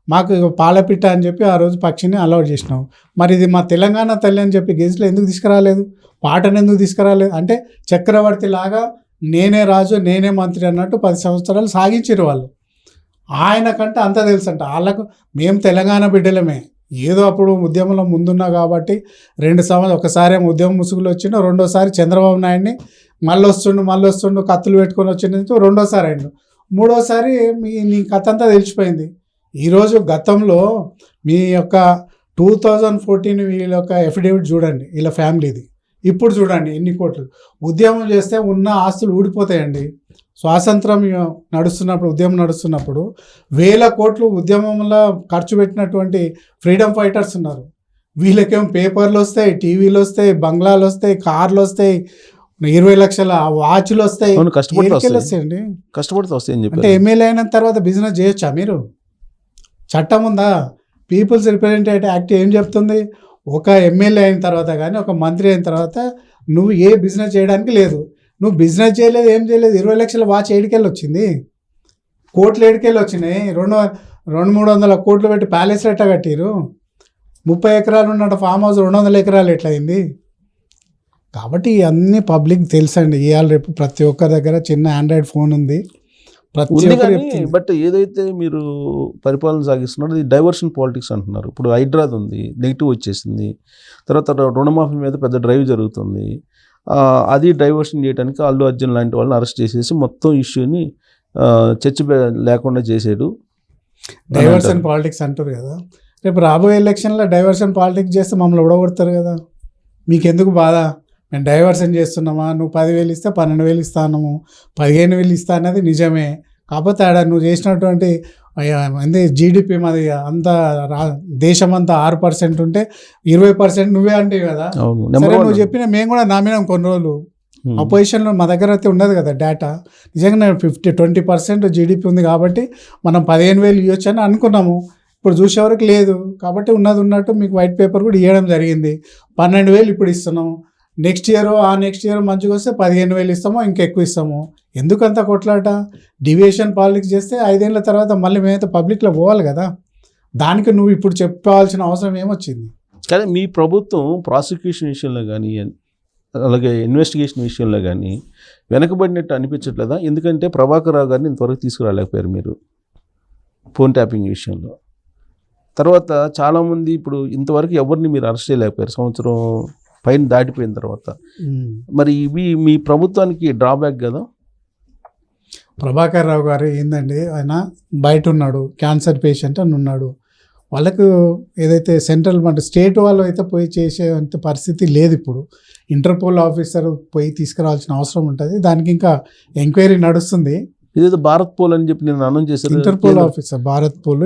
మాకు పాలపిట్ట అని చెప్పి ఆ రోజు పక్షిని అలౌట్ చేసినాం, మరి ఇది మా తెలంగాణ తల్లి అని చెప్పి గెజిట్లో ఎందుకు తీసుకురాలేదు? పాటను ఎందుకు తీసుకురాలేదు? అంటే చక్రవర్తి లాగా నేనే రాజు నేనే మంత్రి అన్నట్టు 10 సంవత్సరాలు సాగించారు వాళ్ళు. ఆయనకంటే అంత తెలుసు అంట. వాళ్ళకు మేము తెలంగాణ బిడ్డలమే, ఏదో అప్పుడు ఉద్యమంలో ముందున్నా కాబట్టి 2 సంవత్సరాలు ఒకసారి ఏమో ఉద్యమం ముసుగులు వచ్చిండు, రెండోసారి చంద్రబాబు నాయుడిని మళ్ళీ వస్తుండు కత్తులు పెట్టుకొని వచ్చిండు, రెండోసారి అయిండు, మూడోసారి నీ కథ అంతా తెలిసిపోయింది. ఈరోజు గతంలో మీ యొక్క 2014 వీళ్ళ యొక్క ఎఫిడేవిట్ చూడండి, వీళ్ళ ఫ్యామిలీది, ఇప్పుడు చూడండి ఎన్ని కోట్లు. ఉద్యమం చేస్తే ఉన్న ఆస్తులు ఊడిపోతాయండి. స్వాతంత్రం నడుస్తున్నప్పుడు, ఉద్యమం నడుస్తున్నప్పుడు 1000 కోట్లు ఉద్యమంలో ఖర్చు పెట్టినటువంటి ఫ్రీడమ్ ఫైటర్స్ ఉన్నారు. వీళ్ళకేమో పేపర్లు వస్తాయి, టీవీలు వస్తాయి, బంగ్లాలు వస్తాయి, కార్లు వస్తాయి, 20 లక్షల వాచ్లు వస్తాయి. వస్తాయండి, కష్టపడితే వస్తాయని చెప్పి. అంటే ఎమ్మెల్యే అయిన తర్వాత బిజినెస్ చేయొచ్చా మీరు? చట్టం ఉందా? పీపుల్స్ రిప్రజెంటేటివ్ యాక్ట్ ఏం చెప్తుంది? ఒక ఎమ్మెల్యే అయిన తర్వాత కానీ ఒక మంత్రి అయిన తర్వాత నువ్వు ఏ బిజినెస్ చేయడానికి లేదు. నువ్వు బిజినెస్ చేయలేదు, ఏం చేయలేదు. 20 లక్షల వాచ్ ఏడికెళ్ళి వచ్చింది? కోట్లు ఏడికెళ్ళి వచ్చినాయి? 200-300 కోట్లు పెట్టి ప్యాలెస్ ఎట్లా కట్టిరు? 30 ఎకరాలు ఉన్న ఫామ్ హౌస్ 200 ఎకరాలు ఎట్లా అయింది? కాబట్టి అన్నీ పబ్లిక్ తెలుసండి. ఇవాళ రేపు ప్రతి ఒక్కరి దగ్గర చిన్న ఆండ్రాయిడ్ ఫోన్ ఉంది, ప్రతి ఒక్కరు. బట్ ఏదైతే మీరు పరిపాలన సాగిస్తున్నారో ఇది డైవర్షన్ పాలిటిక్స్ అంటున్నారు. ఇప్పుడు హైడ్రాది ఉంది, నెగిటివ్ వచ్చేసింది, తర్వాత రుణమాఫీ మీద పెద్ద డ్రైవ్ జరుగుతుంది. అది డైవర్షన్ చేయడానికి అల్లు అర్జున్ లాంటి వాళ్ళని అరెస్ట్ చేసేసి మొత్తం ఇష్యూని చర్చ లేకుండా చేసాడు. డైవర్షన్ పాలిటిక్స్ అంటారు కదా. రేపు రాబోయే ఎలక్షన్లో డైవర్షన్ పాలిటిక్స్ చేస్తే మమ్మల్ని ఓడగొడతారు కదా. మీకెందుకు బాధ? మేము డైవర్షన్ చేస్తున్నామా? నువ్వు 10,000 ఇస్తే 12,000 ఇస్తాను, 15,000 ఇస్తా అన్నది నిజమే. కాకపోతే ఆడ నువ్వు చేసినటువంటి జీడిపి మాది అంతా దేశమంతా 6% ఉంటే 20% నువ్వే అంటే కదా. సరే, నువ్వు చెప్పిన మేము కూడా నామినాం కొన్ని రోజులు. అపోజిషన్లో మా దగ్గర అయితే ఉండదు కదా డేటా. నిజంగా 20% జీడిపి ఉంది కాబట్టి మనం 15,000 ఇవ్వచ్చు అని అనుకున్నాము. ఇప్పుడు చూసేవరకు లేదు. కాబట్టి ఉన్నది ఉన్నట్టు మీకు వైట్ పేపర్ కూడా ఇవ్వడం జరిగింది. 12,000 ఇప్పుడు ఇస్తున్నాము. నెక్స్ట్ ఇయర్ మంచిగా వస్తే 15,000 ఇస్తామో ఇంకెక్కువ ఇస్తాము. ఎందుకంత కొట్లాట? డివియేషన్ పాలిటిక్స్ చేస్తే 5 ఏళ్ళ తర్వాత మళ్ళీ మేమైతే పబ్లిక్లో పోవాలి కదా. దానికి నువ్వు ఇప్పుడు చెప్పాల్సిన అవసరం ఏమొచ్చింది? కానీ మీ ప్రభుత్వం ప్రాసిక్యూషన్ విషయంలో కానీ అలాగే ఇన్వెస్టిగేషన్ విషయంలో కానీ వెనకబడినట్టు అనిపించట్లేదా? ఎందుకంటే ప్రభాకర్ రావు గారిని ఇంతవరకు తీసుకురాలేకపోయారు మీరు ఫోన్ ట్యాపింగ్ విషయంలో. తర్వాత చాలామంది ఇప్పుడు ఇంతవరకు ఎవరిని మీరు అరెస్ట్ చేయలేకపోయారు, సంవత్సరం పైన దాటిపోయిన తర్వాత. మరి ఇవి మీ ప్రభుత్వానికి డ్రాబ్యాక్ కదా. ప్రభాకర్ రావు గారు ఏందండి, ఆయన బయట ఉన్నాడు, క్యాన్సర్ పేషెంట్ అని ఉన్నాడు. వాళ్ళకు ఏదైతే సెంట్రల్ స్టేట్ వాళ్ళు అయితే పోయి చేసేంత పరిస్థితి లేదు. ఇప్పుడు ఇంటర్పోల్ ఆఫీసర్ పోయి తీసుకురావాల్సిన అవసరం ఉంటుంది. దానికి ఇంకా ఎంక్వైరీ నడుస్తుంది. ఇదేదో భారత్ పోల్ అని చెప్పి నేను అనౌన్స్ చేశాను. ఇంటర్పోల్ ఆఫీసర్ భారత్ పోల్,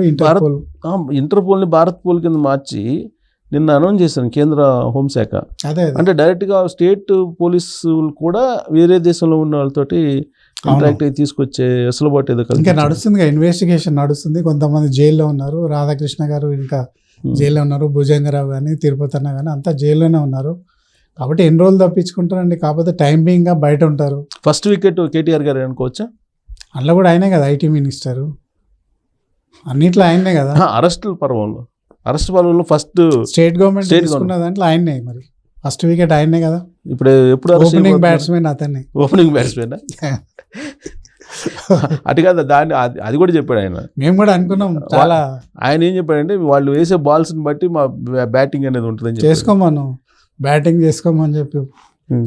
ఇంటర్పోల్ని భారత్ పోల్ కింద మార్చి నిన్న అనౌన్స్ చేశాను కేంద్ర హోంశాఖ. అంటే డైరెక్ట్గా స్టేట్ పోలీసులు కూడా వేరే దేశంలో ఉన్న వాళ్ళతోటి ఇంటరాక్ట్ అయ్యి తీసుకొచ్చే వెసులుబాటు ఏదో ఇంకా నడుస్తుంది. ఇన్వెస్టిగేషన్ నడుస్తుంది. కొంతమంది జైల్లో ఉన్నారు. రాధాకృష్ణ గారు ఇంకా జైల్లో ఉన్నారు. భుజంగరావు కానీ తిరుపతి అన్న కానీ అంతా జైల్లోనే ఉన్నారు. కాబట్టి ఎన్ని రోజులు తప్పించుకుంటారండి. కాకపోతే టైం బీయింగ్గా బయట ఉంటారు. ఫస్ట్ వికెట్ కేటీఆర్ గారు అనుకోవచ్చా? అందులో కూడా ఆయనే కదా ఐటీ మినిస్టరు, అన్నిట్లో ఆయనే కదా. అరెస్ట్ పర్వంలో ఫస్ట్ స్టేట్ గవర్నమెంట్ తీసుకున్న దాంట్లో ఆయనే. మరి ఫస్ట్ వికెట్ ఆయనే కదా. ఇప్పుడు ఎప్పుడు ఓపెనింగ్ బ్యాట్స్మెన్ అతన్ని. ఓపెనింగ్ బ్యాట్స్మెన్ అటు కాదు, దాన్ని అది కూడా చెప్పాడు ఆయన. మేము కూడా అనుకున్నాం చాలా. ఆయన ఏం చెప్పాడంటే వాళ్ళు వేసే బాల్స్ని బట్టి మా బ్యాటింగ్ అనేది ఉంటుందని చేసుకోమను, బ్యాటింగ్ చేసుకోమని చెప్పి.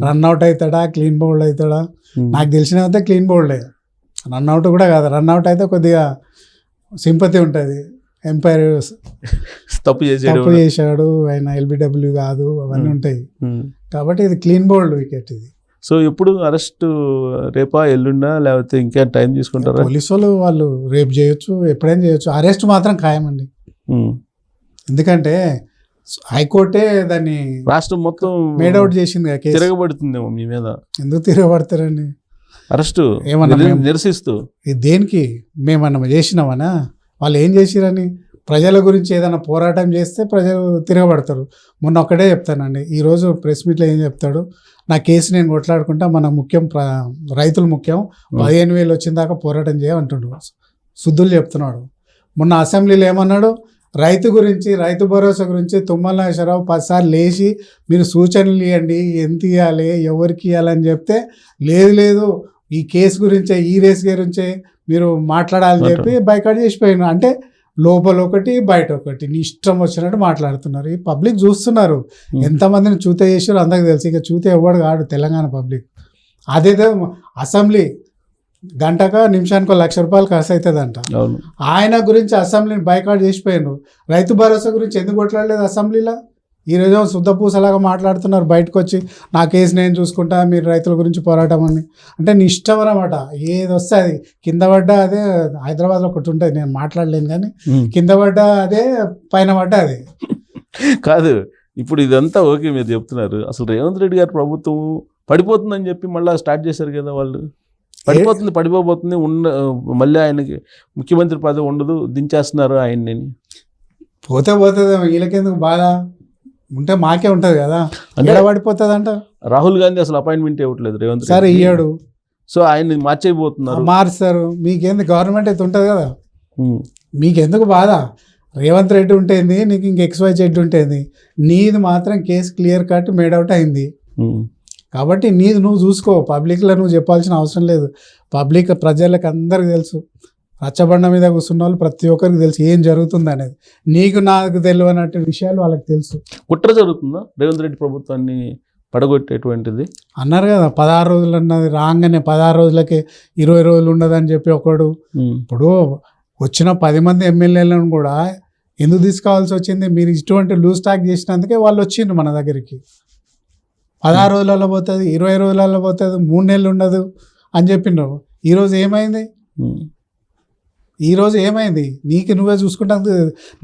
రన్అట్ అవుతాడా, క్లీన్ బౌల్డ్ అవుతాడా? నాకు తెలిసినంత క్లీన్ బౌల్డే. రన్అట్ కూడా కాదు, రన్అట్ అయితే కొద్దిగా సింపతి ఉంటుంది. ఎంపైర్ తప్పు చేశాడు ఆయన, ఎల్బిడబ్ల్యూ కాదు, అవన్నీ ఉంటాయి. కాబట్టి ఇది క్లీన్ బౌల్డ్ వికెట్ ఇది. సో ఎప్పుడు అరెస్ట్ రేపా ఎల్లుండా లేకపోతే ఇంకా టైం తీసుకుంటారా? పోలీసు వాళ్ళు రేపు చేయొచ్చు, ఎప్పుడైనా చేయొచ్చు. అరెస్ట్ మాత్రం ఖాయమండి. ఎందుకంటే హైకోర్టే దాన్ని రాష్ట్రం మొత్తం మేడౌట్ చేసింది. తిరగబడుతుందేమో మీ మీద. ఎందుకు తిరగబడతారండి? అరెస్టు నిరసిస్తూ దేనికి? మేమన్నా చేసినామనా? వాళ్ళు ఏం చేసిరని? ప్రజల గురించి ఏదైనా పోరాటం చేస్తే ప్రజలు తిరగబడతారు. మొన్న ఒక్కడే చెప్తానండి, ఈరోజు ప్రెస్ మీట్లో ఏం చెప్తాడు, నా కేసు నేను కొట్లాడుకుంటా, మనకు ముఖ్యం రైతులు ముఖ్యం, 15,000 వచ్చిన దాకా పోరాటం చేయాలంటుండు. శుద్ధులు చెప్తున్నాడు. మొన్న అసెంబ్లీలో ఏమన్నాడు, రైతు గురించి, రైతు భరోసా గురించి తుమ్మల నాగేశ్వరరావు 10 సార్లు లేచి మీరు సూచనలు ఇవ్వండి, ఎంత ఇవ్వాలి, ఎవరికి ఇవ్వాలని చెప్తే లేదు ఈ కేసు గురించే ఈ రేస్ గురించే మీరు మాట్లాడాలని చెప్పి బైకాట్ చేసిపోయాను. అంటే లోపల ఒకటి బయట ఒకటి నీ ఇష్టం వచ్చినట్టు మాట్లాడుతున్నారు. ఈ పబ్లిక్ చూస్తున్నారు, ఎంతమందిని చూతే చేసారో అందరికి తెలుసు. ఇక చూతే ఎవడు కాడు తెలంగాణ పబ్లిక్. అదేదో అసెంబ్లీ గంటక నిమిషానికి ₹1,00,000 ఖర్చు అవుతుందంట. ఆయన గురించి అసెంబ్లీని బైకాట్ చేసిపోయాను. రైతు భరోసా గురించి ఎందుకు కొట్లాడలేదు అసెంబ్లీలో? ఈరోజు శుద్ధపూసలాగా మాట్లాడుతున్నారు బయటకు వచ్చి, నా కేసు నేను చూసుకుంటా, మీరు రైతుల గురించి పోరాటం అని. అంటే నీ ఇష్టం అన్నమాట, ఏది వస్తే అది. కింద పడ్డా అదే, హైదరాబాద్లో ఒకటి ఉంటుంది, నేను మాట్లాడలేను కానీ కింద పడ్డా అదే, పైన పడ్డా అదే. కాదు, ఇప్పుడు ఇదంతా ఓకే మీరు చెప్తున్నారు, అసలు రేవంత్ రెడ్డి గారి ప్రభుత్వం పడిపోతుందని చెప్పి మళ్ళీ స్టార్ట్ చేశారు కదా వాళ్ళు. పడిపోబోతుంది మళ్ళీ ఆయనకి ముఖ్యమంత్రి పదవి ఉండదు, దించేస్తున్నారు ఆయన్ని. పోతే పోతుంది, వీళ్ళకెందుకు బాధ ఉంటే మాకే ఉంటుంది కదా, అంటే పడిపోతుంది అంట. రాహుల్ గాంధీ అసలు అపాయింట్మెంట్ ఇవ్వట్లేదు రేవంత్ రెడ్డి, సరే ఇయ్యాడు, సో ఆయన్ని మార్చేయబోతున్నారు. మారుస్తారు, మీకేంది గవర్నమెంట్ అయితే ఉంటుంది కదా, మీకెందుకు బాధ? రేవంత్ రెడ్డి ఉంటేంది, నీకు ఇంక XYZ ఉంటేంది, నీది మాత్రం కేసు క్లియర్ కట్ మేడౌట్ అయింది కాబట్టి నీది నువ్వు చూసుకో. పబ్లిక్లో నువ్వు చెప్పాల్సిన అవసరం లేదు. పబ్లిక్ ప్రజలకు అందరికి తెలుసు, రచ్చబండ మీద కూర్చున్న వాళ్ళు ప్రతి ఒక్కరికి తెలుసు ఏం జరుగుతుంది అనేది. నీకు నాకు తెలియనట్టు విషయాలు వాళ్ళకి తెలుసు. కుట్ర జరుగుతుందా రేవంత్ రెడ్డి ప్రభుత్వాన్ని పడగొట్టేటువంటిది? అన్నారు కదా 16 రోజులు అన్నది, రాగానే 16 రోజులకి 20 రోజులు ఉండదని చెప్పి ఒకడు. ఇప్పుడు వచ్చిన 10 మంది ఎమ్మెల్యేలను కూడా ఎందుకు తీసుకోవాల్సి వచ్చింది? మీరు ఇటువంటి లూజ్ టాక్ చేసినందుకే వాళ్ళు వచ్చిండ్రు మన దగ్గరికి. 16 రోజులలో పోతుంది, 20 రోజులలో పోతుంది, 3 నెలలు ఉండదు అని చెప్పిండ్రు. ఈరోజు ఏమైంది? నీకు నువ్వే చూసుకుంటా,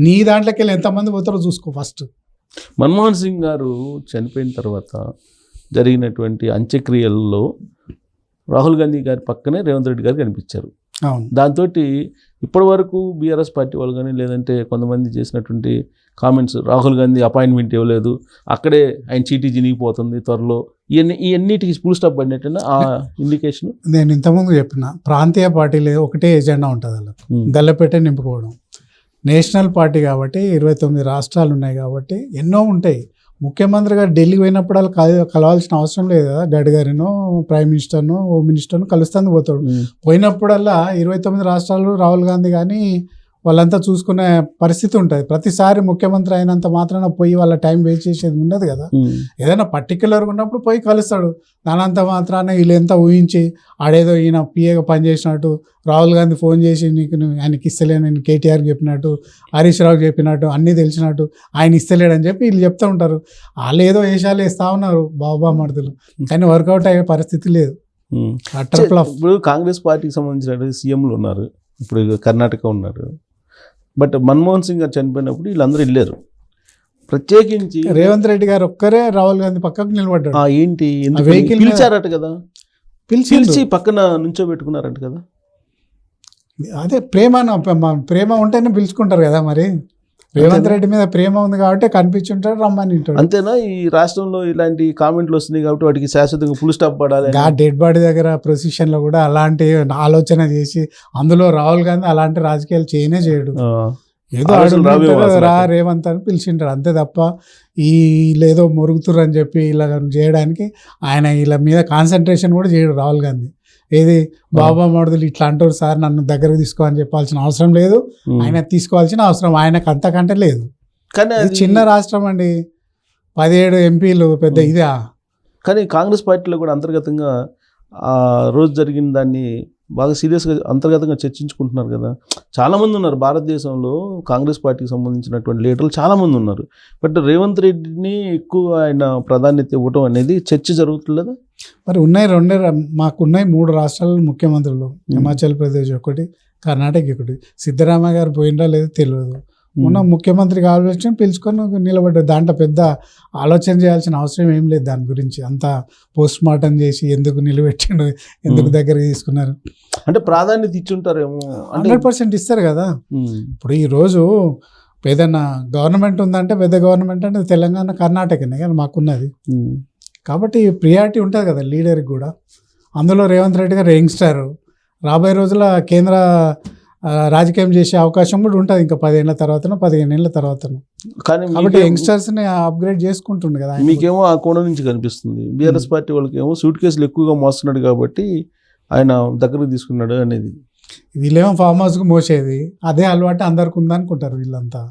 నీ దాంట్లోకి వెళ్ళి ఎంతమంది పోతారో చూసుకో ఫస్ట్. మన్మోహన్ సింగ్ గారు చనిపోయిన తర్వాత జరిగినటువంటి అంత్యక్రియల్లో రాహుల్ గాంధీ గారి పక్కనే రేవంత్ రెడ్డి గారు కనిపించారు. దాంతో ఇప్పటి వరకు బీఆర్ఎస్ పార్టీ వాళ్ళు కానీ లేదంటే కొంతమంది చేసినటువంటి కామెంట్స్, రాహుల్ గాంధీ అపాయింట్మెంట్ ఇవ్వలేదు, అక్కడే ఆయన చీటీ జినిగిపోతుంది త్వరలో, ఇవన్నిటికి ఫుల్ స్టాప్ పడినట్టు ఆ ఇండికేషన్. నేను ఇంతకుముందు చెప్పిన ప్రాంతీయ పార్టీలు ఒకటే ఎజెండా ఉంటుంది అలా, గల్లపెట్టే నింపుకోవడం. నేషనల్ పార్టీ కాబట్టి 29 రాష్ట్రాలు ఉన్నాయి కాబట్టి ఎన్నో ఉంటాయి. ముఖ్యమంత్రి గారు ఢిల్లీకి పోయినప్పుడు కలవాల్సిన అవసరం లేదు కదా, గడ్కరీనో ప్రైమ్ మినిస్టర్నో హోమ్ మినిస్టర్నో కలుస్తాను పోతాడు. పోయినప్పుడల్లా 29 రాష్ట్రాలు రాహుల్ గాంధీ కానీ వాళ్ళంతా చూసుకునే పరిస్థితి ఉంటుంది. ప్రతిసారి ముఖ్యమంత్రి అయినంత మాత్రాన పోయి వాళ్ళ టైం వేస్ట్ చేసేది ఉండదు కదా. ఏదైనా పర్టికులర్గా ఉన్నప్పుడు పోయి కలుస్తాడు. దానంత మాత్రాన వీళ్ళంతా ఊహించి ఆడేదో ఈయన పిఏగా పనిచేసినట్టు, రాహుల్ గాంధీ ఫోన్ చేసి నీకు ఆయనకి ఇస్తలేను, నేను కేటీఆర్కి చెప్పినట్టు, హరీష్ రావుకి చెప్పినట్టు, అన్నీ తెలిసినట్టు ఆయన ఇస్తలేడని చెప్పి వీళ్ళు చెప్తూ ఉంటారు. వాళ్ళు ఏదో వేషాలు వేస్తూ ఉన్నారు బాబా మరుదులు, కానీ వర్కౌట్ అయ్యే పరిస్థితి లేదు. ఇప్పుడు కాంగ్రెస్ పార్టీకి సంబంధించిన సీఎంలు ఉన్నారు, ఇప్పుడు కర్ణాటక ఉన్నారు. బట్ మన్మోహన్ సింగ్ గారు చనిపోయినప్పుడు వీళ్ళందరూ వెళ్ళారు. ప్రత్యేకించి రేవంత్ రెడ్డి గారు ఒక్కరే రాహుల్ గాంధీ పక్కకు నిలబడ్డారు. ఏంటి వెహికల్ పిలిచారట కదా, పిలిచి పక్కన నుంచోబెట్టుకున్నారట కదా. అదే ప్రేమ ఉంటేనే పిలుచుకుంటారు కదా. మరి రేవంత్ రెడ్డి మీద ప్రేమ ఉంది కాబట్టి కనిపించుంటాడు, రమ్మని ఉంటాడు. అంతేనా? ఈ రాష్ట్రంలో ఇలాంటి కామెంట్లు వస్తున్నాయి కాబట్టి వాటికి శాశ్వతంగా ఫుల్ స్టాప్ పడాలి. ఆ డెడ్ బాడీ దగ్గర ప్రొసిషన్లో కూడా అలాంటి ఆలోచన చేసి, అందులో రాహుల్ గాంధీ అలాంటి రాజకీయాలు చేయడు. ఏదో రా రేవంత్ అని పిలిచింటారు అంతే తప్ప లేదో మొరుగుతురు అని చెప్పి ఇలా చేయడానికి ఆయన ఇలా మీద కాన్సన్ట్రేషన్ కూడా చేయడు రాహుల్ గాంధీ. ఏది బాబా మరుదులు ఇట్లా అంటారు సార్, నన్ను దగ్గరకు తీసుకో అని చెప్పాల్సిన అవసరం లేదు, ఆయన తీసుకోవాల్సిన అవసరం ఆయనకు అంతకంటే లేదు. కానీ చిన్న రాష్ట్రం అండి, 17 ఎంపీలు పెద్ద ఇదా. కానీ కాంగ్రెస్ పార్టీలో కూడా అంతర్గతంగా రోజు జరిగిన దాన్ని బాగా సీరియస్గా అంతర్గతంగా చర్చించుకుంటున్నారు కదా. చాలామంది ఉన్నారు భారతదేశంలో కాంగ్రెస్ పార్టీకి సంబంధించినటువంటి లీడర్లు చాలామంది ఉన్నారు. బట్ రేవంత్ రెడ్డిని ఎక్కువ ఆయన ప్రాధాన్యత ఇవ్వటం అనేది చర్చ జరుగుతులేదా? మరి మాకున్నాయి 3 రాష్ట్రాల ముఖ్యమంత్రులు, హిమాచల్ ప్రదేశ్ ఒకటి, కర్ణాటక ఒకటి. సిద్ధరామయ్య గారు పోయినరా లేదో తెలియదు. ఉన్న ముఖ్యమంత్రి కావాల్సిన పిలుచుకొని నిలబడ్డారు. దాంట్లో పెద్ద ఆలోచన చేయాల్సిన అవసరం ఏం లేదు దాని గురించి. అంతా పోస్ట్ మార్టం చేసి ఎందుకు నిలబెట్టిండు, ఎందుకు దగ్గరికి తీసుకున్నారు అంటే ప్రాధాన్యత ఇచ్చుంటారేమో. 100% ఇస్తారు కదా. ఇప్పుడు ఈరోజు ఏదైనా గవర్నమెంట్ ఉందంటే పెద్ద గవర్నమెంట్ అంటే తెలంగాణ కర్ణాటకనే కానీ మాకున్నది కాబట్టి ప్రియారిటీ ఉంటుంది కదా లీడర్కి కూడా. అందులో రేవంత్ రెడ్డి గారు యంగ్స్టర్, రాబోయే రోజుల కేంద్ర రాజకీయం చేసే అవకాశం కూడా ఉంటుంది ఇంకా 10 ఏళ్ళ తర్వాతనో 15 ఏళ్ళ తర్వాతనో. కాబట్టి యంగ్స్టర్స్ని అప్గ్రేడ్ చేసుకుంటుండే కదా. మీకేమో ఆ కోణం నుంచి కనిపిస్తుంది. బీఆర్ఎస్ పార్టీ వాళ్ళకి ఏమో సూట్ కేసులు ఎక్కువగా మోస్తున్నాడు కాబట్టి ఆయన దగ్గరకు తీసుకున్నాడు అనేది. వీళ్ళేమో ఫామ్ హౌస్కి మోసేది, అదే అలవాటు అందరికి ఉందనుకుంటారు వీళ్ళంతా.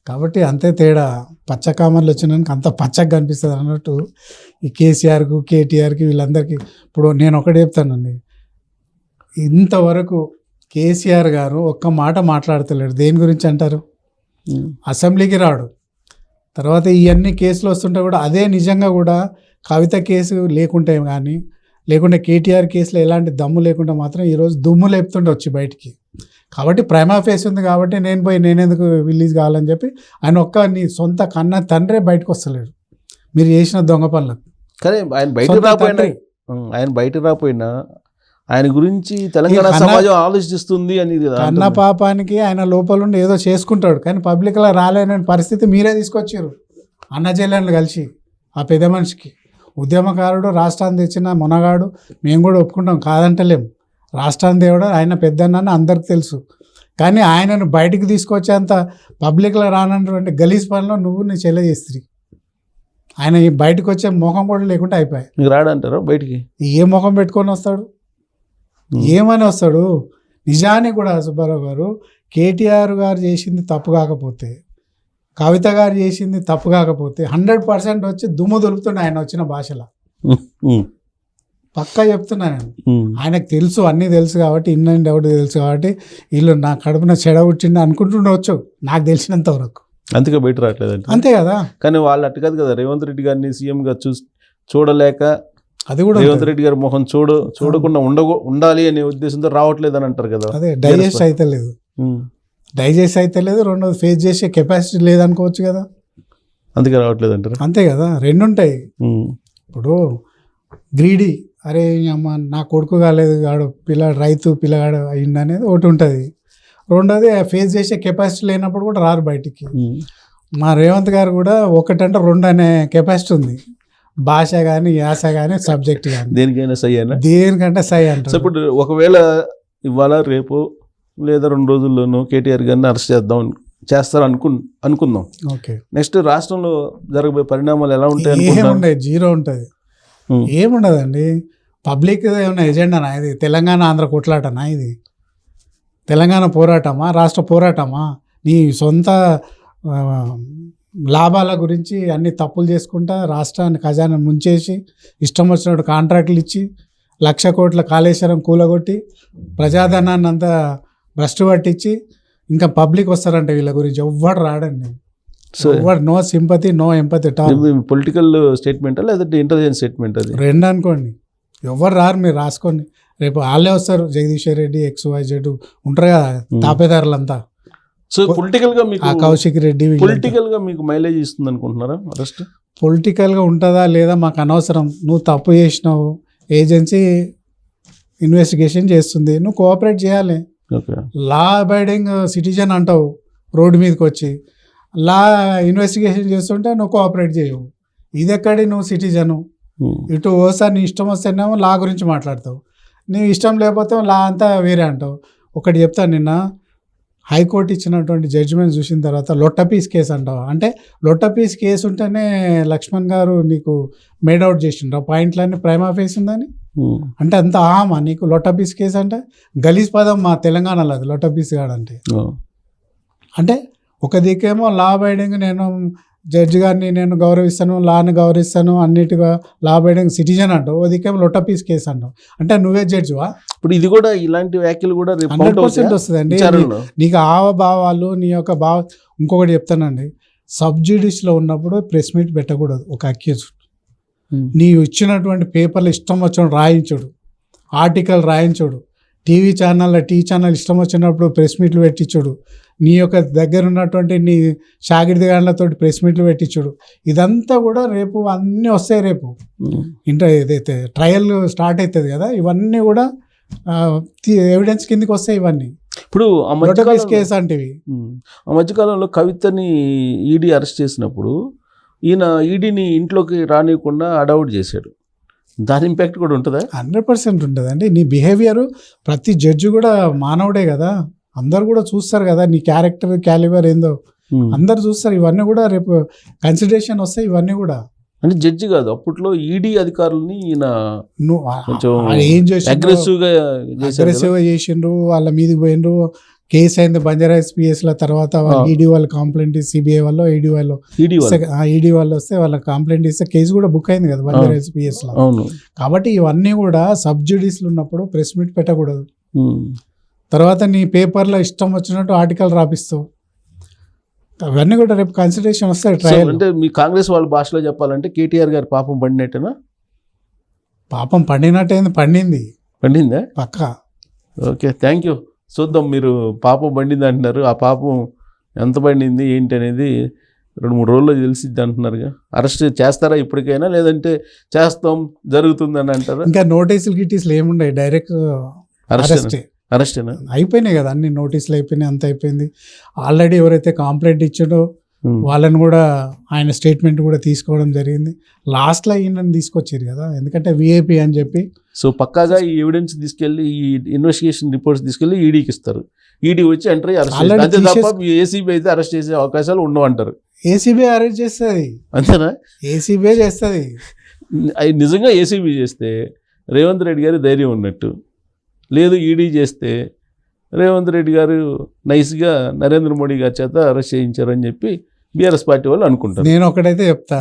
కాబట్టి అంతే తేడా. పచ్చ కామర్లు వచ్చినాక అంత పచ్చగా కనిపిస్తుంది అన్నట్టు ఈ కేసీఆర్కు కేటీఆర్కి వీళ్ళందరికీ. ఇప్పుడు నేను ఒకటి చెప్తానండి, ఇంతవరకు కేసీఆర్ గారు ఒక్క మాట మాట్లాడతలేడు. దేని గురించి అంటారు? అసెంబ్లీకి రాడు. తర్వాత ఇవన్నీ కేసులు వస్తుంటే కూడా అదే నిజంగా కూడా కవిత కేసు లేకుంటే కానీ, లేకుంటే కేటీఆర్ కేసులో ఎలాంటి దమ్ము లేకుండా మాత్రం ఈరోజు దుమ్ము లేపుతుంటే వచ్చి బయటికి. కాబట్టి ప్రైమా ఫేస్ ఉంది కాబట్టి నేనెందుకు రిలీజ్ కావాలని చెప్పి ఆయన ఒక్క నీ సొంత కన్న తండ్రే బయటకు వస్తలేడు మీరు చేసిన దొంగ పనులకు. కానీ ఆయన బయట రాపోయినా ఆయన గురించి తెలంగాణ సమాజం ఆలోచిస్తుంది అనేది. కన్న పాపానికి ఆయన లోపల ఉండి ఏదో చేసుకుంటాడు, కానీ పబ్లిక్లో రాలేని పరిస్థితి మీరే తీసుకొచ్చారు అన్న చెల్లెళ్ళు కలిసి. ఆ పెద్ద మనిషికి ఉద్యమకారుడు, రాష్ట్రాన్ని తెచ్చిన మునగాడు, మేము కూడా ఒప్పుకుంటాం, కాదంటలేము. రాష్ట్రాన్ని దేవుడు ఆయన పెద్దన్న అందరికి తెలుసు. కానీ ఆయనను బయటికి తీసుకొచ్చేంత పబ్లిక్లో రానటువంటి గలీజ్ పనిలో నువ్వు నీ చెల్లె చేస్త్రీ. ఆయన బయటకు వచ్చే ముఖం కూడా లేకుండా అయిపోయాయి. మీకు రాడంటారా బయటికి? ఏ ముఖం పెట్టుకొని వస్తాడు? ఏమని వస్తాడు? నిజానికి కూడా సుబ్బారావు గారు, కేటీఆర్ గారు చేసింది తప్పు కాకపోతే, కవిత గారు చేసింది తప్పు కాకపోతే 100% వచ్చి దుమ్ము దులుపుతుండే ఆయన వచ్చిన భాషలో. పక్కా చెప్తున్నాను. ఆయనకు తెలుసు, అన్నీ తెలుసు కాబట్టి, ఇన్ అండ్ అవుట్ తెలుసు కాబట్టి వీళ్ళు నా కడుపున చెడ పుట్టింది అనుకుంటుండవచ్చు నాకు తెలిసినంత వరకు. అందుకే బయట రావట్లేదండి. అంతే కదా. కానీ వాళ్ళు అట్టు కాదు కదా, రేవంత్ రెడ్డి గారిని సీఎంగా చూడలేక, అది కూడా రేవంత్ రెడ్డి గారి మొహం చూడకుండా ఉండాలి అనే ఉద్దేశంతో రావట్లేదు అని అంటారు కదా. అదే డైజెస్ట్ అయితే లేదు, రెండోది ఫేస్ చేసే కెపాసిటీ లేదనుకోవచ్చు కదా, అందుకే రావట్లేదు అంటారు. అంతే కదా. రెండు ఉంటాయి. ఇప్పుడు గ్రీడీ, అరే అమ్మ నా కొడుకు కాలేదు, వాడు రైతు పిల్లగాడు అయింది అనేది ఒకటి ఉంటుంది. రెండోది ఫేస్ చేసే కెపాసిటీ లేనప్పుడు కూడా రారు బయటికి. మా రేవంత్ గారు కూడా ఒకటంటే రెండు అనే కెపాసిటీ ఉంది. భాష కానీ, యాస కానీ, సబ్జెక్ట్ కానీ, దేనికైనా సై అయినా దేనికంటే సై అంటారు. ఇప్పుడు ఒకవేళ ఇవాళ రేపు లేదా 2 రోజుల్లోనూ కేటీఆర్ గారిని అరెస్ట్ చేస్తారు అనుకుందాం. ఓకే, నెక్స్ట్ రాష్ట్రంలో జరగబోయే పరిణామాలు ఎలా ఉంటాయి? ఏముండదు, జీరో ఉంటుంది. ఏముండదండి. పబ్లిక్ ఏమైనా ఎజెండానా ఇది? తెలంగాణ ఆంధ్ర కొట్లాటనా ఇది? తెలంగాణ పోరాటమా, రాష్ట్ర పోరాటమా? నీ సొంత లాభాల గురించి అన్ని తప్పులు చేసుకుంటా రాష్ట్రాన్ని ఖజానా ముంచేసి ఇష్టం వచ్చినట్టు కాంట్రాక్టులు ఇచ్చి 1,00,000 కోట్ల కాళేశ్వరం కూలగొట్టి ప్రజాధనాన్ని అంతా భ్రష్టు పట్టించి ఇంకా పబ్లిక్ వస్తారంటే వీళ్ళ గురించి ఎవ్వడు రాడండి. No sympathy, no empathy. Political statement లేదంటే ఇంటెలిజెన్స్ స్టేట్మెంట్? అది రెండు అనుకోండి. ఎవరు రారు, మీరు రాసుకోండి. రేపు వాళ్ళే వస్తారు. జగదీశ్వర్ రెడ్డి, XYZ ఉంటారు కదా తాపేదారులంతా. సో పొలిటికల్ గా మీకు కౌశిక్ రెడ్డి పొలిటికల్ గా మీకు మైలేజ్ ఇస్తుంది అనుకుంటున్నారా అరెస్ట్? పొలిటికల్ గా ఉంటుందా లేదా మాకు అనవసరం. నువ్వు తప్పు చేసినావు, ఏజెన్సీ ఇన్వెస్టిగేషన్ చేస్తుంది, నువ్వు కోఆపరేట్ చేయాలి. లా అబైడింగ్ సిటిజన్ అంటావు, రోడ్డు మీదకి వచ్చి లా ఇన్వెస్టిగేషన్ చేస్తుంటే నువ్వు కోఆపరేట్ చేయవు. ఇది ఎక్కడి నువ్వు సిటిజను? ఇటు ఓసారి నీ ఇష్టం వస్తేనేమో లా గురించి మాట్లాడతావు, నీ ఇష్టం లేకపోతే లా అంతా వేరే అంటావు. ఒకటి చెప్తాను, నిన్న హైకోర్టు ఇచ్చినటువంటి జడ్జిమెంట్ చూసిన తర్వాత లొట్టపీస్ కేసు అంటావు. అంటే లొట్టపీస్ కేసు ఉంటేనే లక్ష్మణ్ గారు నీకు మేడౌట్ చేసిండ్రు ఆ పాయింట్లన్నీ ప్రైమా ఫేస్ ఉందని. అంటే అంత ఆహమా నీకు లొట్టపీస్ కేసు అంటే? గలీజ్ పదం మా తెలంగాణలో అది లొట్టపీస్ గాడంటే. అంటే ఒక దిక్కేమో లా అబైడింగ్, నేను జడ్జి గారిని నేను గౌరవిస్తాను, లాని గౌరవిస్తాను, అన్నిటిగా లా అబైడింగ్ సిటిజన్ అంటావు. ఓ దిక్కేమో లొట్టపీస్ కేసు అంటావు. అంటే నువ్వే జడ్జివా? ఇప్పుడు ఇది కూడా ఇలాంటి వ్యాఖ్యలు కూడా 100% వస్తుందండి. నీకు హావభావాలు, నీ యొక్క ఇంకొకటి చెప్తానండి, సబ్జుడిస్లో ఉన్నప్పుడు ప్రెస్ మీట్ పెట్టకూడదు. ఒక అక్యూజ్డ్ నీవు ఇచ్చినటువంటి పేపర్లు ఇష్టం వచ్చినప్పుడు రాయించుడు, ఆర్టికల్ రాయించుడు, టీవీ ఛానల్ ఇష్టం వచ్చినప్పుడు ప్రెస్ మీట్లు పెట్టించుడు, నీ యొక్క దగ్గర ఉన్నటువంటి నీ షాగిర్దిగాళ్ళతో ప్రెస్ మీట్లు పెట్టించుడు, ఇదంతా కూడా రేపు అన్నీ వస్తాయి. రేపు ఏదైతే ట్రయల్ స్టార్ట్ అవుతుంది కదా, ఇవన్నీ కూడా ఎవిడెన్స్ కిందకి వస్తాయి ఇవన్నీ. ఇప్పుడు కేసు అంటే ఆ మధ్యకాలంలో కవితని ఈడీ అరెస్ట్ చేసినప్పుడు ఈయన ఈడీని ఇంట్లోకి రానివ్వకుండా అడౌట్ చేశాడు. దాని ఇంపాక్ట్ కూడా ఉంటుందా? 100% ఉంటుందండి. నీ బిహేవియర్ ప్రతి జడ్జి కూడా మానవుడే కదా, అందరు కూడా చూస్తారు కదా నీ క్యారెక్టర్ క్యాలిబర్ ఏందో అందరు చూస్తారు. ఇవన్నీ కూడా రేపు కన్సిడరేషన్ వస్తాయి. ఇవన్నీ కూడా అంటే జడ్జి కాదు, అప్పట్లో ఈడీ అధికారులని ఈయన నువ్వు కొంచెం ఏం చేసిండ్రు అగ్రెసివ్గా చేశారు కదా. అగ్రెసివ్గా చేసిండ్రు, వాళ్ళ మీదకి పోయిండ్రు. కేసు అయింది బంజారాస్ పిఎస్ల తర్వాత ఈడీ వాళ్ళు కంప్లైంట్ ఇస్తే సిబిఐ వాళ్ళు ఈడీ వాళ్ళు ఈడీ వాళ్ళు వస్తే వాళ్ళ కంప్లైంట్ ఇస్తే కేసు కూడా బుక్ అయింది కదా బంజారాస్ పిఎస్లో. అవును. కాబట్టి ఇవన్నీ కూడా సబ్జుడిస్లు ఉన్నప్పుడు ప్రెస్ మీట్ పెట్టకూడదు. తర్వాత నీ పేపర్లో ఇష్టం వచ్చినట్టు ఆర్టికల్ రాపిస్తావు. అవన్నీ కూడా రేపు కన్సిడరేషన్ వస్తాయి ట్రయల్. అంటే మీ కాంగ్రెస్ వాళ్ళ భాషలో చెప్పాలంటే కేటీఆర్ గారి పాపం పండినట్టేనా? పాపం పండినట్టయింది, పండిందా? పక్కా. Okay, thank you. చూద్దాం, మీరు పాపం పండింది అంటున్నారు. ఆ పాపం ఎంత పండింది ఏంటి అనేది 2-3 రోజుల్లో తెలిసిద్ది అంటున్నారుగా. అరెస్ట్ చేస్తారా ఇప్పటికైనా, లేదంటే చేస్తాం జరుగుతుందని అంటారా? ఇంకా నోటీసులు గిటీసులు ఏముండయి, డైరెక్ట్ అరెస్టేనా? అయిపోయినాయి కదా, అన్ని నోటీసులు అయిపోయినాయి, అంత అయిపోయింది. ఆల్రెడీ ఎవరైతే కంప్లైంట్ ఇచ్చాడో వాళ్ళని కూడా ఆయన స్టేట్మెంట్ కూడా తీసుకోవడం జరిగింది. లాస్ట్లో ఈయనని తీసుకొచ్చారు కదా, ఎందుకంటే విఐపి అని చెప్పి. సో పక్కాగా ఈ ఎవిడెన్స్ తీసుకెళ్లి, ఈ ఇన్వెస్టిగేషన్ రిపోర్ట్స్ తీసుకెళ్లి ఈడీకి ఇస్తారు. ఈడీ వచ్చి ఎంటర్ అరెస్ట్, అంతే తప్ప ఏసీబీ అయితే అరెస్ట్ చేసే అవకాశాలు ఉండవు అంటారు. ఏసీబీ అరెస్ట్ చేస్తుంది, అంతేనా? ఏసీబీ చేస్తుంది. నిజంగా ఏసీబీ చేస్తే రేవంత్ రెడ్డి గారి ధైర్యం ఉన్నట్టు. లేదు ఈడీ చేస్తే రేవంత్ రెడ్డి గారు నైస్గా నరేంద్ర మోడీ గారి చేత అరెస్ట్ చేయించారని చెప్పి బీఆర్ఎస్ పార్టీ వాళ్ళు అనుకుంటారు. నేను ఒకటైతే చెప్తా,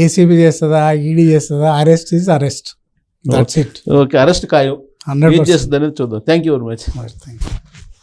ఏసీబీ చేస్తుందా ఈడీ చేస్తుందా, arrest is arrest, that's it. Okay, arrest ఖాయం. 100% చేస్తుంది అనేది చూద్దాం. Thank you very much. Thank you.